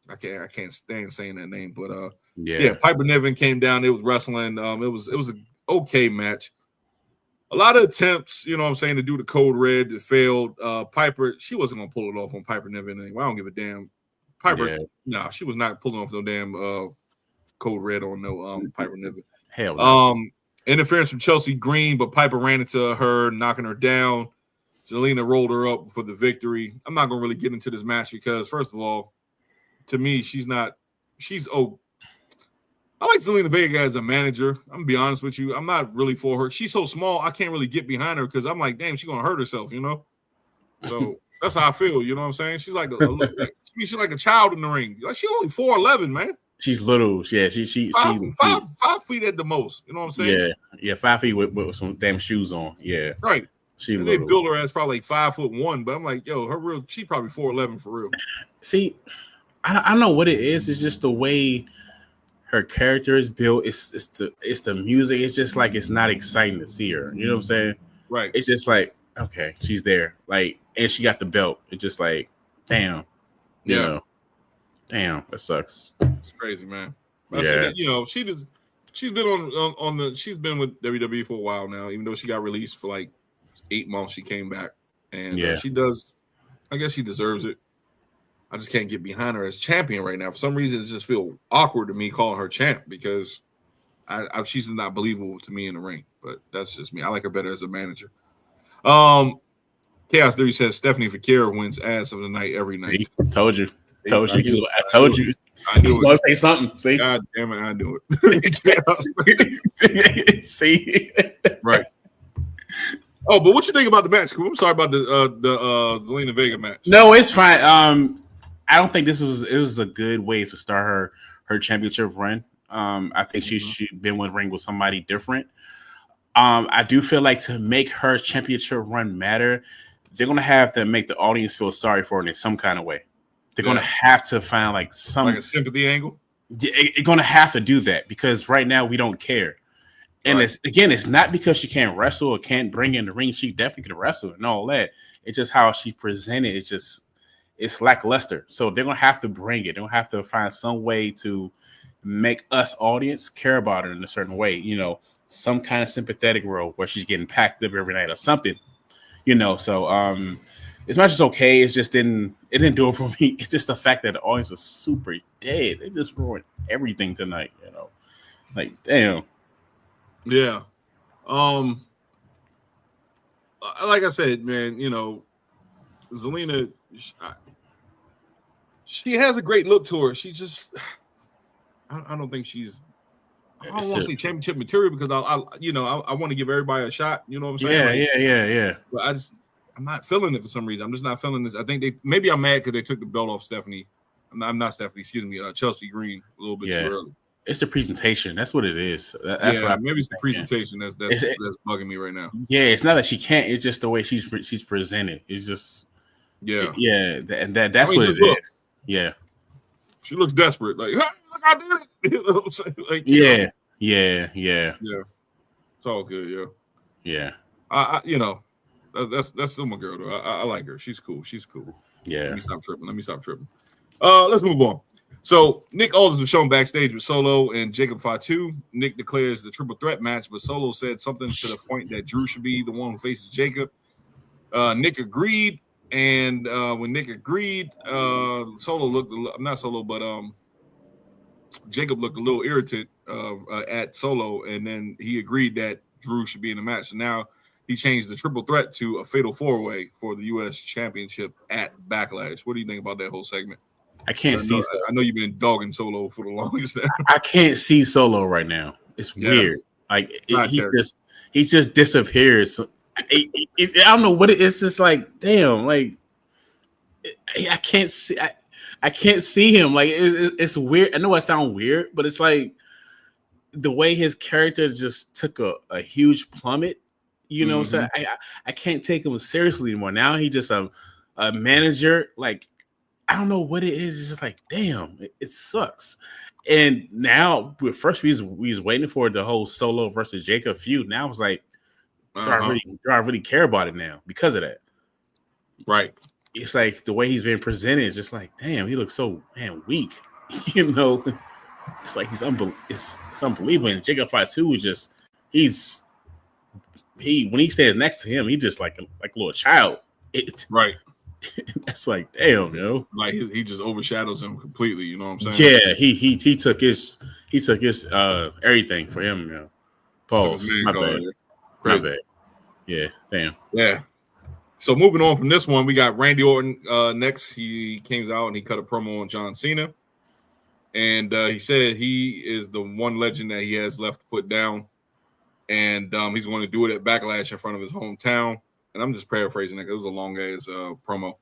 I can't stand saying that name, but yeah, Piper Niven came down. It was wrestling. It was an okay match. A lot of attempts, you know what I'm saying, to do the code red that failed. Piper, she wasn't gonna pull it off on Piper Niven anyway. I don't give a damn. Piper, no, she was not pulling off no damn code red on no Piper Niven. Hell no. Interference from Chelsea Green, but Piper ran into her, knocking her down. Zelina rolled her up for the victory. I'm not gonna really get into this match because, first of all, to me, I like Zelina Vega as a manager. I'm gonna be honest with you. I'm not really for her. She's so small, I can't really get behind her because I'm like, damn, she's gonna hurt herself, you know. So that's how I feel. You know what I'm saying? She's like she's like a child in the ring. Like she's only 4'11", man. She's little. Yeah, she's 5 feet at the most. You know what I'm saying? Yeah, 5 feet with some damn shoes on. Yeah, right. They built her as probably like 5'1", but I'm like, yo, she probably 4'11" for real. See, I don't know what it is. It's just the way her character is built. It's the music. It's just like it's not exciting to see her. You know what I'm saying? Right. It's just like, okay, she's there. Like, and she got the belt. It's just like, damn. You know. Damn, that sucks. It's crazy, man. I said that, you know, she's been she's been with WWE for a while now, even though she got released for like 8 months. She came back, and she does. I guess she deserves it. I just can't get behind her as champion right now. For some reason, it just feels awkward to me calling her champ because she's not believable to me in the ring. But that's just me. I like her better as a manager. Chaos Theory says Stephanie Fakir wins ass of the night every night. Told you. I told you. I knew it. Say something. See? God damn it, I knew it. See? Right. Oh, but what you think about the match? I'm sorry about the Zelina Vega match. No, it's fine. I don't think it was a good way to start her championship run. I think she should been with ring with somebody different. I do feel like to make her championship run matter, they're gonna have to make the audience feel sorry for her in some kind of way. They're going to have to find like a sympathy angle. You're going to have to do that because right now we don't care. And it's not because she can't wrestle or can't bring in the ring. She definitely can wrestle and all that. it's just how she presented. It's lackluster. So they're gonna have to bring it. They're gonna have to find some way to make us audience care about her in a certain way. Some kind of sympathetic role where she's getting packed up every night or something. So it's not just okay. It didn't do it for me. It's just the fact that the audience was super dead. They just ruined everything tonight. Like damn. Yeah. Like I said, man, Zelina, she has a great look to her. She just, I don't think she's. I don't want to say championship material because I want to give everybody a shot. You know what I'm saying? Yeah. But I'm not feeling it for some reason. I'm just not feeling this. I think maybe I'm mad because they took the belt off Stephanie. I'm not Stephanie. Excuse me, Chelsea Green a little bit too early. It's the presentation. That's what it is. That's maybe it's the presentation that's bugging me right now. Yeah, it's not that she can't. It's just the way she's presented. It's just that's what it is. Yeah, she looks desperate. Like, hey, look, I did it. You know what I'm saying? Like, yeah. It's all good. Yeah. That's still my girl though. I like her. She's cool. Yeah. Let me stop tripping. Let's move on. So Nick Aldis was shown backstage with Solo and Jacob Fatu. Nick declares the triple threat match, but Solo said something to the point that Drew should be the one who faces Jacob. Nick agreed, and when Nick agreed, Solo looked not Solo, but Jacob looked a little irritated at Solo, and then he agreed that Drew should be in the match. So now he changed the triple threat to a fatal four-way for the U.S. Championship at Backlash. What do you think about that whole segment? I can't see. I know you've been dogging Solo for the longest time. I can't see Solo right now. It's weird. Like he just disappears. I don't know what it is. Just like damn. Like I can't see. I can't see him. Like it's weird. I know I sound weird, but it's like the way his character just took a huge plummet. You know what I'm saying? I can't take him seriously anymore. Now he's just a manager. Like. I don't know what it is. It's just like, damn, it sucks. And now, first we was waiting for the whole Solo versus Jacob feud. Now it's like, do I really care about it now because of that? Right. It's like the way he's been presented. It's just like, damn, he looks so weak. It's like it's unbelievable. And Jacob Fatu is just when he stands next to him, he just like a little child. Right. That's like damn, like he just overshadows him completely. You know what I'm saying? Yeah, he took his everything for him. Pause. My bad. Yeah, damn. Yeah. So moving on from this one, we got Randy Orton next. He came out and he cut a promo on John Cena, and he said he is the one legend that he has left to put down, and he's going to do it at Backlash in front of his hometown. And I'm just paraphrasing it because it was a long ass promo.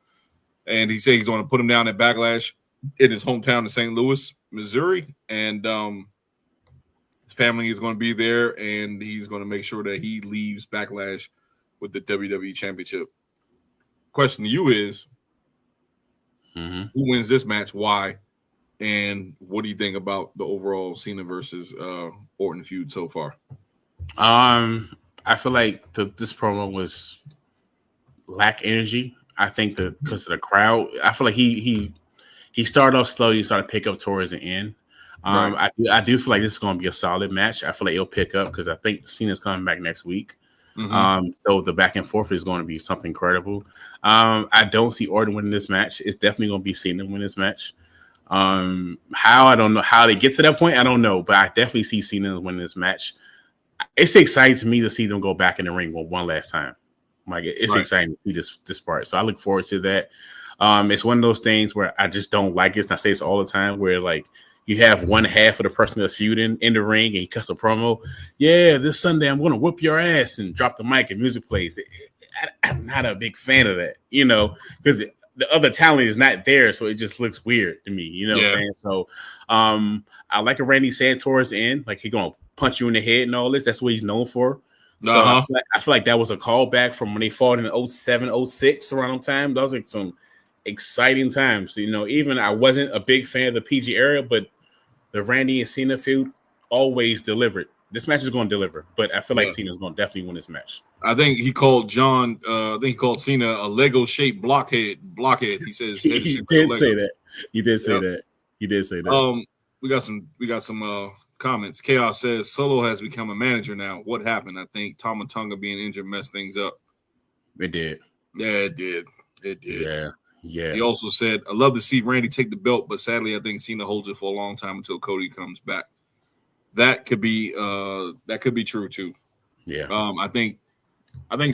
And he said he's going to put him down at Backlash in his hometown in St. Louis, Missouri. And his family is going to be there. And he's going to make sure that he leaves Backlash with the WWE Championship. Question to you is, who wins this match? Why? And what do you think about the overall Cena versus Orton feud so far? I feel like this promo was lack energy. I think because of the crowd, I feel like he started off slow. He started to pick up towards the end. Right. I do feel like this is going to be a solid match. I feel like it'll pick up because I think Cena's coming back next week. So the back and forth is going to be something incredible. I don't see Orton winning this match. It's definitely going to be Cena win this match. How I don't know how they get to that point. I don't know, but I definitely see Cena win this match. It's exciting to me to see them go back in the ring one last time. Like it's exciting to see this part. So I look forward to that. It's one of those things where I just don't like it. And I say this all the time where like you have one half of the person that's feuding in the ring and he cuts a promo. Yeah, this Sunday I'm going to whoop your ass and drop the mic and music plays. I'm not a big fan of that, because the other talent is not there. So it just looks weird to me, what I'm saying? So I like a Randy said towards the end, like he's going to punch you in the head and all this. That's what he's known for. So I feel like that was a callback from when they fought in 07, 06 around time. Those are some exciting times. Even I wasn't a big fan of the PG era, but the Randy and Cena feud always delivered. This match is going to deliver, but I feel like Cena's going to definitely win this match. I think he called Cena a Lego-shaped blockhead. He says he did say that. He did say that. We got some comments. Chaos says Solo has become a manager now. What happened? I think Tama Tonga being injured messed things up. It did. Yeah, it did. Yeah. He also said, I love to see Randy take the belt, but sadly I think Cena holds it for a long time until Cody comes back. That could be true too. Yeah. I think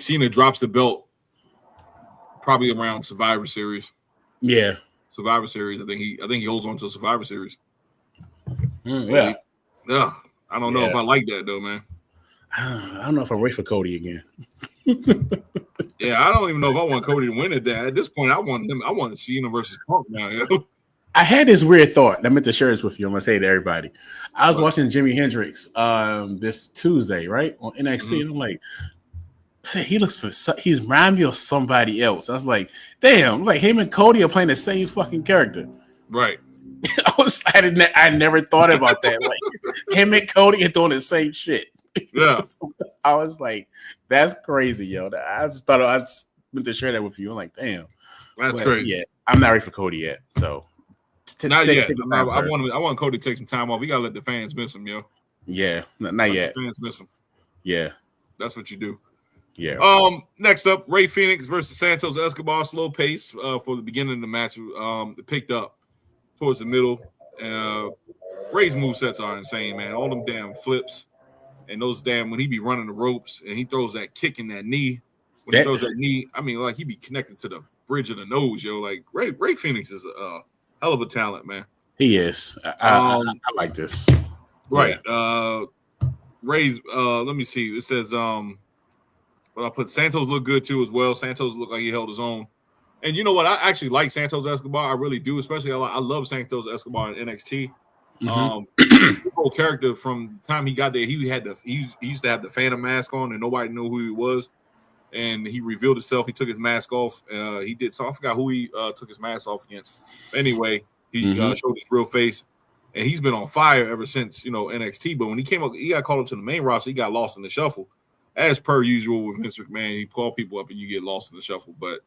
Cena drops the belt probably around Survivor Series. Yeah. Survivor Series. I think he holds on to Survivor Series. Yeah. I don't know if I like that though, man. I don't know if I wait for Cody again. Yeah, I don't even know if I want Cody to win it. At this point, I want Cena versus Punk now. You know? I had this weird thought. I meant to share this with you. I'm gonna say it to everybody. I was watching Jimi Hendrix this Tuesday, right, on NXT, and I'm like, he's remind me of somebody else. I was like, damn, like him and Cody are playing the same fucking character. Right. I never thought about that. Like him and Cody are doing the same shit. Yeah. I was like, that's crazy, yo. I just meant to share that with you. I'm like, damn. That's crazy. Yeah, I'm not ready for Cody yet. So not yet. I want Cody to take some time off. You gotta let the fans miss him, yo. Yeah, not yet. The fans miss him. Yeah. That's what you do. Yeah. Next up, Rey Fenix versus Santos Escobar, slow pace for the beginning of the match. It picked up towards the middle. Rey's movesets are insane, man. All them damn flips and those when he be running the ropes and he throws that kick in that knee. When he throws that knee, I mean, like he be connected to the bridge of the nose, yo. Like Rey Fenix is a hell of a talent, man. He is. I like this. Right. Yeah. Rey, let me see. It says I put Santos looked good too as well. Santos looked like he held his own. And you know what? I actually like Santos Escobar. I really do. Especially I love Santos Escobar in NXT. The whole character from the time he got there, he used to have the Phantom mask on and nobody knew who he was. And he revealed himself. He took his mask off. He did so. I forgot who he took his mask off against. Anyway, he showed his real face. And he's been on fire ever since, NXT. But when he came up, he got called up to the main roster. He got lost in the shuffle. As per usual with Vince McMahon, he call people up and you get lost in the shuffle. But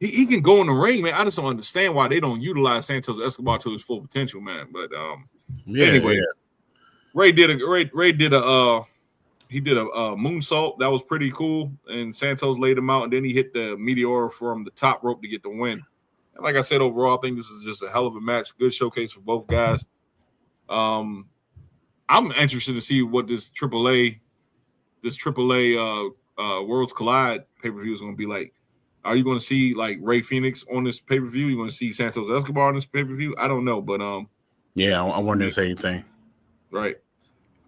he can go in the ring, man. I just don't understand why they don't utilize Santos Escobar to his full potential, man. But anyway, Ray did a moonsault that was pretty cool, and Santos laid him out, and then he hit the meteor from the top rope to get the win. And like I said, overall, I think this is just a hell of a match. Good showcase for both guys. I'm interested to see what this AAA Worlds Collide pay-per-view is going to be like. Are you going to see like Rey Fenix on this pay-per-view? You going to see Santos Escobar on this pay-per-view? I don't know, but yeah, I wanted to say anything. Right.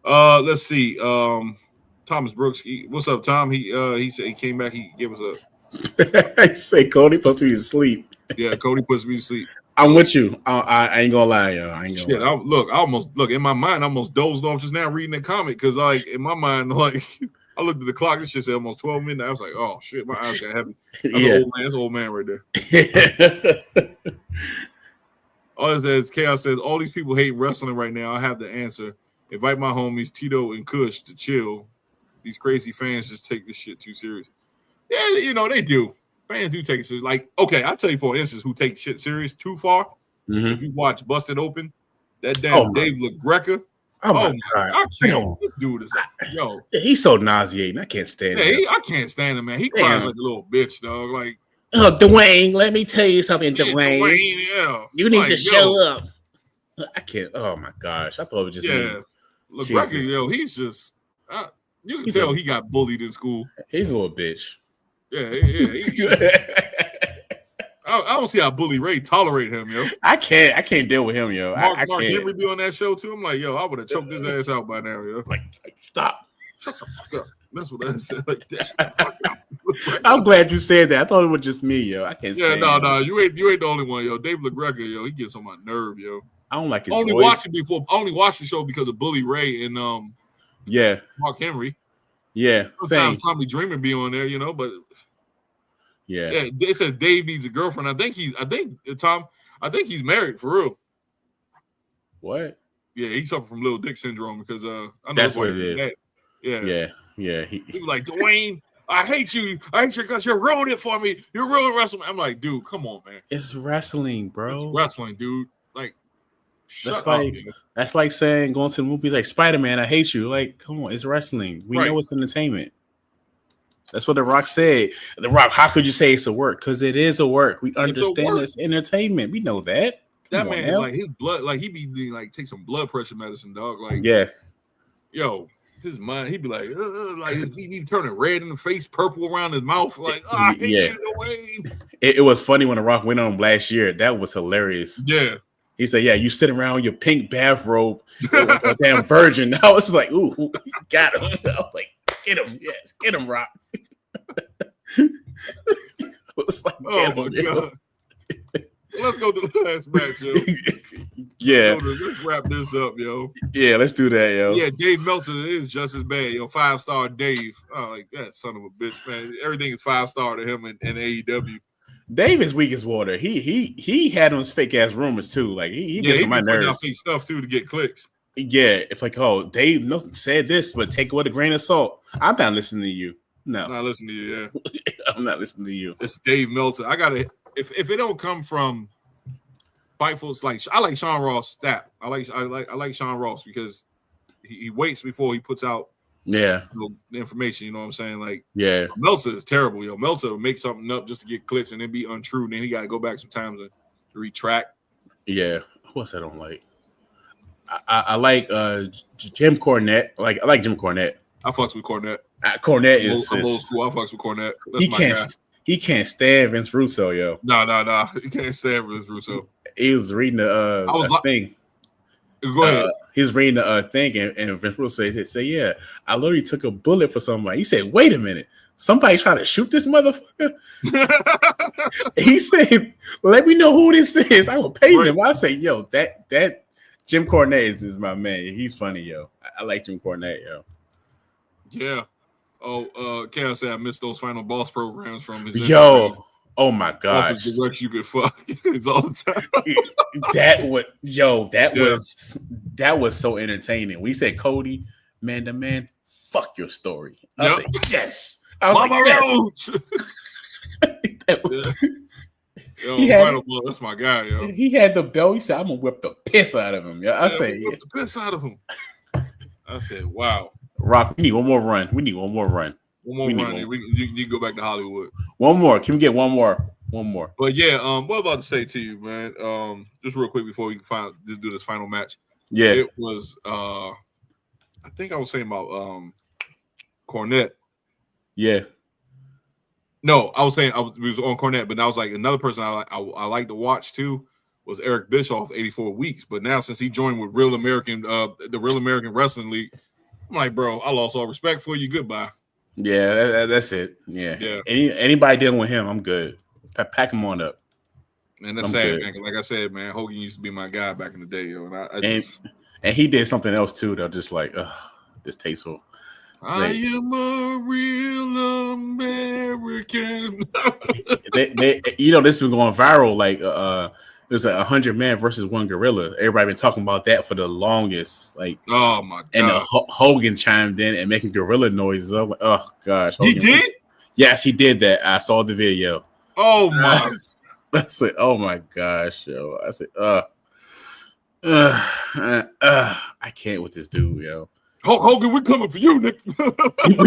Let's see. Thomas Brooks. What's up, Tom? He said he came back. He gave us a. I say Cody supposed to be asleep. Yeah, Cody puts me to sleep. I'm with you. I ain't gonna lie, yo. I ain't gonna lie. I almost in my mind. I almost dozed off just now reading the comment because, like, in my mind, like, I looked at the clock. This shit said almost 12 midnight. I was like, oh shit, my eyes got heavy. That's old man right there. All it says, Chaos says, all these people hate wrestling right now. I have the answer. Invite my homies Tito and Kush to chill. These crazy fans just take this shit too serious. Yeah, they do. Fans do take it serious. Like, okay, I'll tell you for instance who take shit serious too far. Mm-hmm. If you watch Busted Open, that damn Dave LaGreca. Oh my God. I can't. This dude is he's so nauseating. I can't stand him. I can't stand him, man. He cries like a little bitch, dog. Like, Dwayne, let me tell you something, Dwayne. You need to show up. I can't. Oh my gosh. I thought it was just me. LaGreca, he's just you can tell he got bullied in school. He's a little bitch. Yeah. I don't see how Bully Ray tolerate him, yo. I can't deal with him, yo. Mark Henry be on that show too. I'm like, yo, I would have choked his ass out by now, yo. Like stop. That's what I said. Like that. I'm glad you said that. I thought it was just me, yo. I can't. Yeah, no, you ain't the only one, yo. Dave LaGreca, yo, he gets on my nerve, yo. I don't like his only voice. Only watched the show because of Bully Ray and Mark Henry. Yeah, sometimes Tommy Dreamer be on there, but yeah. It says Dave needs a girlfriend. I think he's married for real. What? Yeah, he suffered from little dick syndrome because I know That's what it is. Yeah. He was like, Dwayne, I hate you because you're ruining it for me. You're ruining wrestling. I'm like, dude, come on, man. It's wrestling, bro. It's wrestling, dude. Like, that's like saying going to the movies like Spider-Man, I hate you. Like, come on, it's wrestling. We know it's entertainment. That's what The Rock said. The Rock, how could you say it's a work? Because it is a work. We understand it's entertainment. We know that. That man, like his blood, like he be like take some blood pressure medicine, dog. Like, yo, his mind, he'd be like he be turning red in the face, purple around his mouth. Like, I hate you, Dwayne. It was funny when The Rock went on last year. That was hilarious. Yeah. He said, "Yeah, you sit around your pink bathrobe, like a damn virgin." I was like, "Ooh, got him!" I was like, "Get him, yes, get him, Rock." It was like, oh my god! Let's go to the last match, yo. Yeah, let's wrap this up, yo. Yeah, let's do that, yo. Yeah, Dave Meltzer is just as bad, yo. 5-star Dave. Oh, like that son of a bitch, man. Everything is 5-star to him in AEW. Dave is weak as water. He had those fake ass rumors too. Like he gets on my nerves. Fake stuff too to get clicks. Yeah, it's like, oh, Dave said this, but take it with a grain of salt. I'm not listening to you. No, I'm not listening to you. Yeah, I'm not listening to you. It's Dave Meltzer. I gotta if it don't come from Fightful's, like I like Sean Ross stat. I like Sean Ross because he waits before he puts out. Yeah, the information, you know what I'm saying? Like, yeah, Meltzer is terrible, yo. Meltzer will make something up just to get clicks and then be untrue. And then he got to go back sometimes and retract. Yeah, what's that I don't like? I like Jim Cornette. I like Jim Cornette. I fucks with Cornette. Cornette is old school. I fucks with Cornette. That's he can't stand Vince Russo, yo. No. He can't stand Vince Russo. He was reading the thing. Go ahead. He was reading the thing, and Vince Russo said, "Yeah, I literally took a bullet for somebody." He said, "Wait a minute, somebody trying to shoot this motherfucker?" He said, "Let me know who this is. I will pay them." I say, "Yo, that Jim Cornette is my man. He's funny, yo. I like Jim Cornette, yo." Yeah. Oh, Cal said I missed those final boss programs from his Instagram. Oh my gosh! Office directs you could fuck. It's all the time. That was so entertaining. We said, Cody, man to man, fuck your story. I was like, yes. Mama Roach. That's my guy, yo. He had the belt. He said, I'm gonna whip the piss out of him. I said, whip the piss out of him. I said, wow. Rock, we need one more run. One more run. You go back to Hollywood. One more. Can we get one more? One more. But yeah, what I'm about to say to you, man. Just real quick before we can do this final match. Yeah. It was I think I was saying about Cornette. Yeah. No, I was saying we was on Cornette, but I was like another person I like to watch too was Eric Bischoff, 84 Weeks. But now since he joined with the Real American Wrestling League, I'm like, bro, I lost all respect for you. Goodbye. Yeah, that's it. Yeah. Anybody dealing with him, I'm good. Pack him on up. And that's sad, man. Like I said, man, Hogan used to be my guy back in the day, yo. And he did something else too. They're just like, distasteful. I am a real American. they this has been going viral. Like, there's 100-man versus one gorilla. Everybody been talking about that for the longest. Like, oh my god! And Hogan chimed in and making gorilla noises. I'm like, oh gosh, Hogan, he did. Yes, he did that. I saw the video. Oh my! I said, oh my gosh, yo. I said, I can't with this dude, yo. Hogan, we're coming for you, Nick.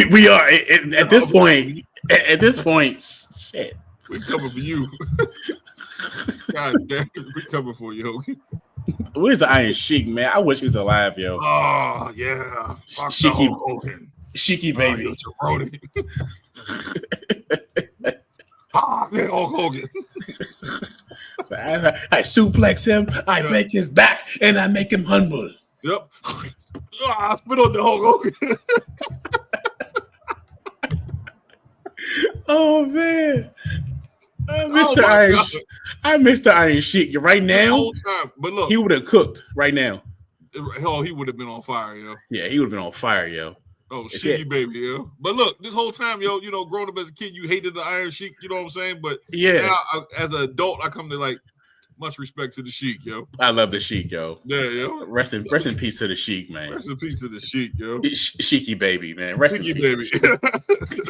we are at this point. At this point, shit, we're coming for you. God damn, we're coming for you, Hogan. Where's the Iron Sheik, man? I wish he was alive, yo. Oh yeah, Sheiky baby. Man, Hulk Hogan. So I suplex him, I break his back, and I make him humble. Yep. I spit on the Hulk Hogan. Oh man. I missed the Iron Sheik. Right now, but look, he would have cooked right now. Hell, he would have been on fire, yo. Yeah, he would have been on fire, yo. Oh, shitty baby, yo. But look, this whole time, yo, growing up as a kid, you hated the Iron Sheik, you know what I'm saying? But yeah, now, as an adult, I come to like, Much respect to the Sheik, yo. I love the Sheik, yo. Yeah, yo. Rest in peace to the Sheik, man. Rest in peace to the Sheik, yo. Sheiky baby, man. Rest in peace. Baby.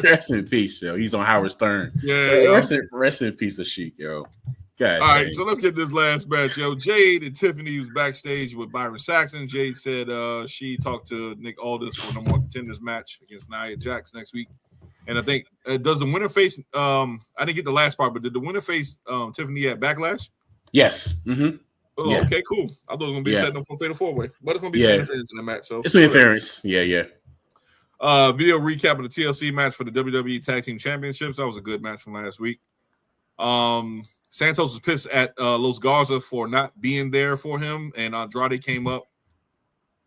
Rest in peace, yo. He's on Howard Stern. Yeah, rest in peace to Sheik, yo. God, all right, so let's get this last match, yo. Jade and Tiffany was backstage with Byron Saxton. Jade said she talked to Nick Aldis for no more contenders match against Nia Jax next week. And I think does the winner face? I didn't get the last part, but did the winner face Tiffany at Backlash? Yes. Mm-hmm. Oh, yeah. Okay, cool. I thought it was gonna be setting up for Fatal 4-Way, but it's gonna be some interference in the match. So it's some interference. Yeah. Video recap of the TLC match for the WWE Tag Team Championships. That was a good match from last week. Santos was pissed at Los Garza for not being there for him, and Andrade came up.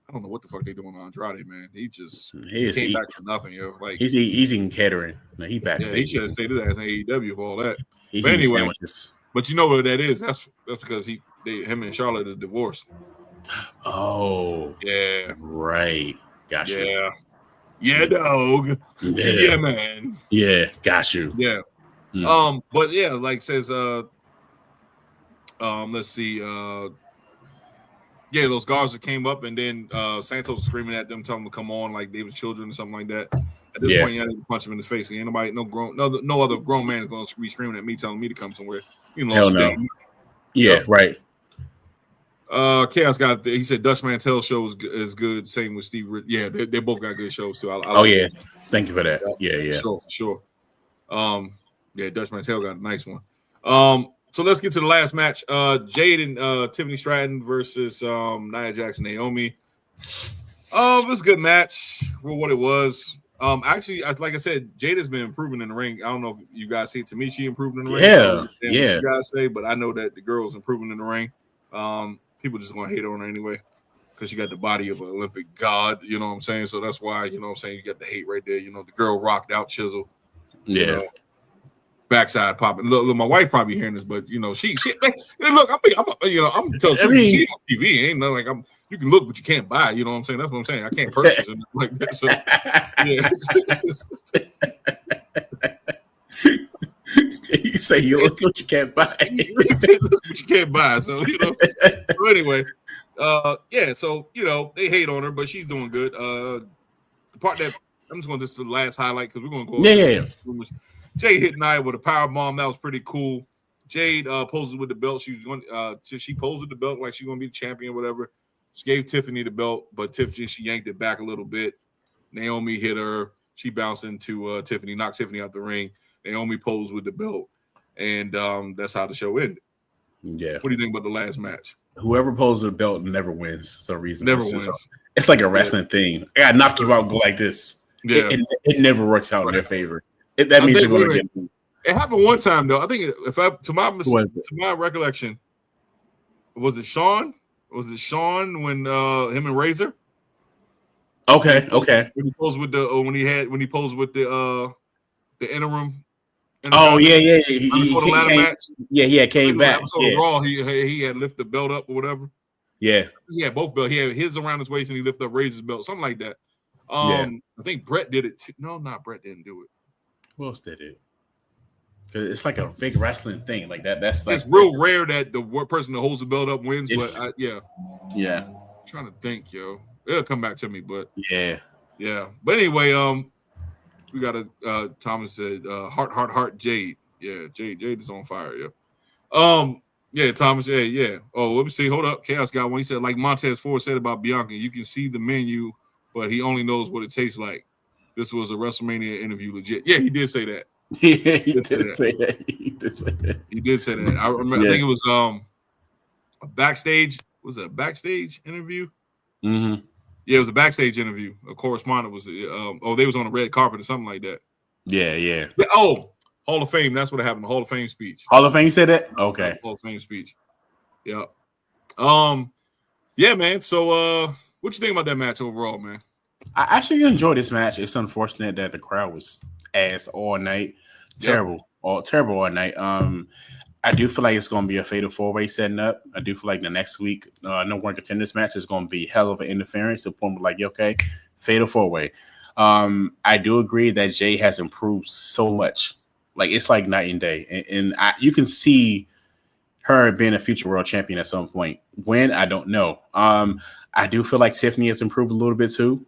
I don't know what the fuck they doing on Andrade, man. He came back for nothing, yo. Like he's eating catering. No, he backstage. Yeah, he should have stayed at AEW for all that. He's but anyway, sandwiches. But you know what that is? That's because him and Charlotte is divorced. Oh, yeah, right. Gotcha. Yeah, dog. Yeah, man. Yeah, got you. Yeah. But yeah, like says let's see, those Garza came up and then Santos was screaming at them, telling them to come on like they was children or something like that. At this point, you need to punch him in the face. Ain't nobody, no other grown man is gonna be screaming at me, telling me to come somewhere. You know, hell no. Yeah, right. Chaos got he said Dutch Mantel's show is good. Same with Steve. Yeah, they both got good shows too. Yeah, thank you for that. Yeah. For sure. Yeah, Dutch Mantel got a nice one. So let's get to the last match. Jade and Tiffany Stratton versus Nia Jax and Naomi. It was a good match for what it was. Actually, like I said, Jade has been improving in the ring. I don't know if you guys see Tamichi improving in the ring. Yeah. What you guys say, but I know that the girl's improving in the ring. People just gonna hate on her anyway because she got the body of an Olympic god. You know what I'm saying? So that's why you know what I'm saying you got the hate right there. You know the girl rocked out chisel. Yeah. You know, backside popping. Look, my wife probably hearing this, but you know she look. I'm telling you, see it on TV. Ain't nothing like you can look, but you can't buy. You know what I'm saying? That's what I'm saying. I can't purchase it like that. So yeah. You say you look, but you can't buy. But you can't buy. So you know. So anyway, So you know they hate on her, but she's doing good. The part that I'm just going to the last highlight because we're going to go. Yeah. Jade hit Nia with a power bomb. That was pretty cool. Jade poses with the belt. She posed with the belt like she's gonna be the champion or whatever. She gave Tiffany the belt, but Tiffany she yanked it back a little bit. Naomi hit her. She bounced into Tiffany, knocked Tiffany out the ring. Naomi posed with the belt, and that's how the show ended. Yeah. What do you think about the last match? Whoever poses the belt never wins for some reason. Never wins. It's like a wrestling thing. I gotta knock you out, go like this. Yeah. It never works out in their favor. That means you're going to get. It happened one time though. I think to my recollection, was it Sean? Was it Sean when him and Razor? Okay. When he posed with the interim. Oh yeah. He came back. Raw, he had lifted the belt up or whatever. Yeah. He had both belts. He had his around his waist and he lifted up Razor's belt, something like that. I think Brett did it too. No, Brett didn't do it. Who else did it? Because it's like a big wrestling thing. Like that. That's like it's real rare that the person that holds the belt up wins. But yeah. I'm trying to think, yo. It'll come back to me, but yeah. But anyway, we got a Thomas said heart Jade. Yeah, Jade is on fire. Yeah. Thomas. Yeah. Oh, let me see. Hold up. Chaos got one. He said like Montez Ford said about Bianca. You can see the menu, but he only knows what it tastes like. This was a WrestleMania interview, legit. Yeah, he did say that. He did say that. He did say that. I remember. I think it was a backstage. Was it a backstage interview? Mm-hmm. Yeah, it was a backstage interview. A correspondent was. They was on a red carpet or something like that. Yeah. Oh, Hall of Fame. That's what happened. The Hall of Fame speech. Hall of Fame said that. Okay. Hall of Fame speech. Yeah. Yeah, man. So, what you think about that match overall, man? I actually enjoyed this match. It's unfortunate that the crowd was ass all night. Terrible all night. I do feel like it's going to be a fatal 4-way setting up. I do feel like the next week, no one contenders match is going to be hell of an interference. The point like, okay, fatal 4-way. I do agree that Jay has improved so much. Like it's like night and day, and you can see her being a future world champion at some point. When, I don't know. I do feel like Tiffany has improved a little bit too.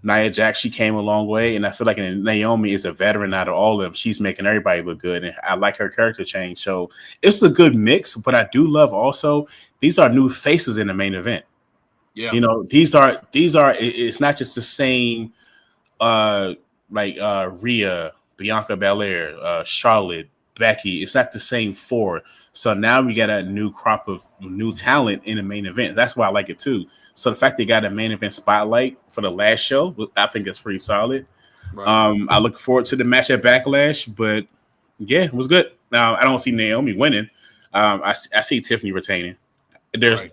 Nia Jax, she came a long way, and I feel like Naomi is a veteran out of all of them. She's making everybody look good, and I like her character change. So it's a good mix, but I do love also these are new faces in the main event. Yeah, you know, these are it's not just the same Rhea, Bianca Belair, Charlotte, Becky. It's not the same four. So now we got a new crop of new talent in the main event. That's why I like it too. So the fact they got a main event spotlight for the last show, I think that's pretty solid. Right. I look forward to the match at Backlash, but yeah, it was good. Now I don't see Naomi winning. I see Tiffany retaining. There's, right.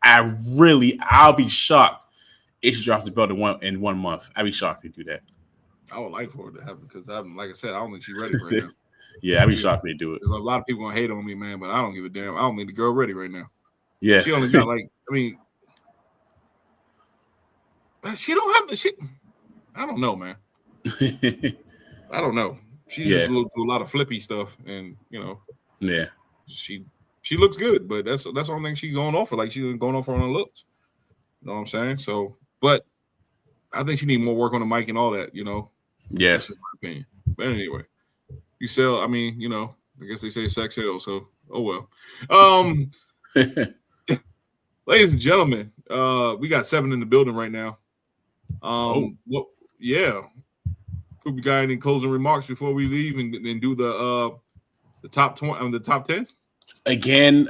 I'll be shocked if she drops the belt in 1 month. I'd be shocked to do that. I would like for it to happen because, like I said, I don't think she's ready right now. Yeah, I'd be shocked if they do it. A lot of people gonna hate on me, man, but I don't give a damn. I don't think the girl ready right now. Yeah, she only got she don't have the shit. I don't know, man. I don't know. She's just do a lot of flippy stuff, and yeah, she looks good, but that's the only thing she's going off for. Like she's going off for on her looks. You know what I'm saying? So, but I think she need more work on the mic and all that. Yes. That's my opinion. But anyway, you sell. I guess they say sex sells. So, oh well. Ladies and gentlemen, we got 7 in the building right now. Yeah. Could we got any closing remarks before we leave and do the top 20, the top 10? Again,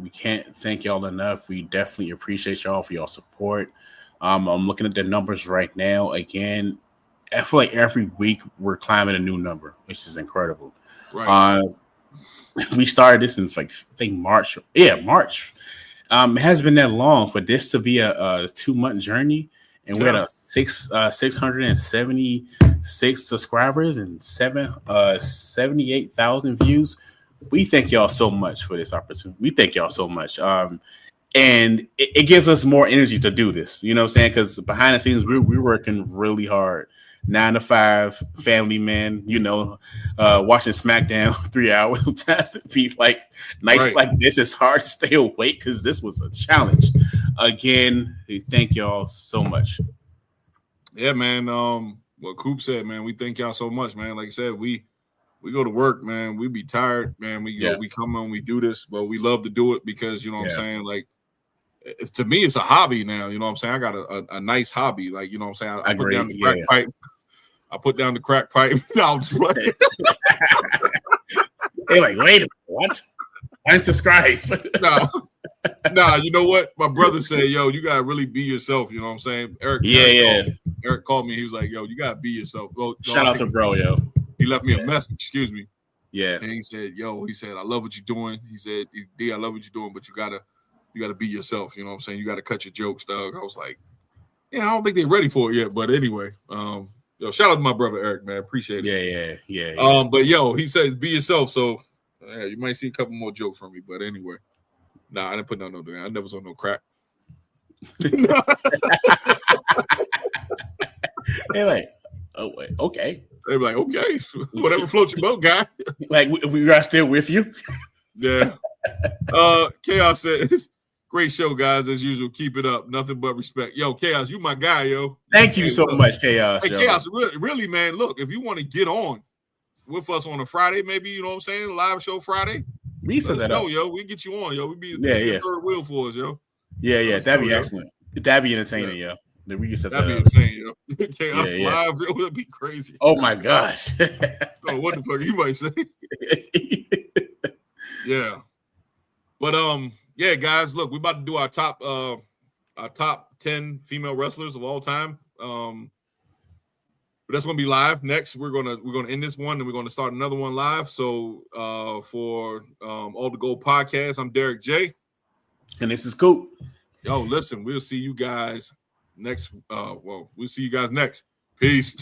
we can't thank y'all enough. We definitely appreciate y'all for y'all support. I'm looking at the numbers right now. Again, I feel like every week we're climbing a new number, which is incredible. Right. We started this in I think March. Yeah, March. It hasn't been that long for this to be a 2-month journey, and we're at 676 subscribers and 78,000 views. We thank y'all so much for this opportunity. We thank y'all so much. And it gives us more energy to do this. You know what I'm saying? Because behind the scenes, we're working really hard. 9 to 5, family man, watching SmackDown 3 hours. Sometimes it be like nights like this. It's hard to stay awake because this was a challenge. Again, we thank y'all so much. Yeah, man. What Coop said, man, we thank y'all so much, man. Like I said, we go to work, man. We be tired, man. We come on, we do this, but we love to do it because what I'm saying, like, to me, it's a hobby now. You know what I'm saying? I got a nice hobby, like, you know what I'm saying. I put down the crack pipe. I put down the crack pipe. I'll just play. They're like, wait a minute, what? Unsubscribe. Nah, you know what? My brother said, yo, you gotta really be yourself. You know what I'm saying? Eric called me. He was like, yo, you gotta be yourself. Well, shout out to bro, yo. He left me a message, excuse me. Yeah. And he said, I love what you're doing. He said, D, I love what you're doing, but you gotta be yourself. You know what I'm saying? You gotta cut your jokes, dog. I was like, I don't think they're ready for it yet. But anyway, shout out to my brother Eric, man. Appreciate it. Yeah. But he says be yourself. So you might see a couple more jokes from me. But anyway, I didn't put no. I never saw no crack. They're like, oh wait, okay. They're like, okay, whatever floats your boat, guy. Like we are still with you. Yeah. Chaos says, great show, guys. As usual, keep it up. Nothing but respect. Yo, Chaos, you my guy, yo. Thank you so much, Chaos. Hey, Chaos, really, man. Look, if you want to get on with us on a Friday, maybe you know what I'm saying, live show Friday. We set that up, yo. We get you on, yo. We be the third wheel for us, yo. Yeah. That'd be excellent. That'd be entertaining, yo. Then we can set that up. That'd be insane, yo. Chaos live, yo. That'd be crazy. Oh my gosh. What the fuck you might say? Yeah. But yeah, guys, look, we're about to do our top 10 female wrestlers of all time. But that's gonna be live next. We're gonna end this one and we're gonna start another one live. So for All the Gold podcast, I'm Derek J. And this is Coop. Yo, listen, we'll see you guys next. We'll see you guys next. Peace.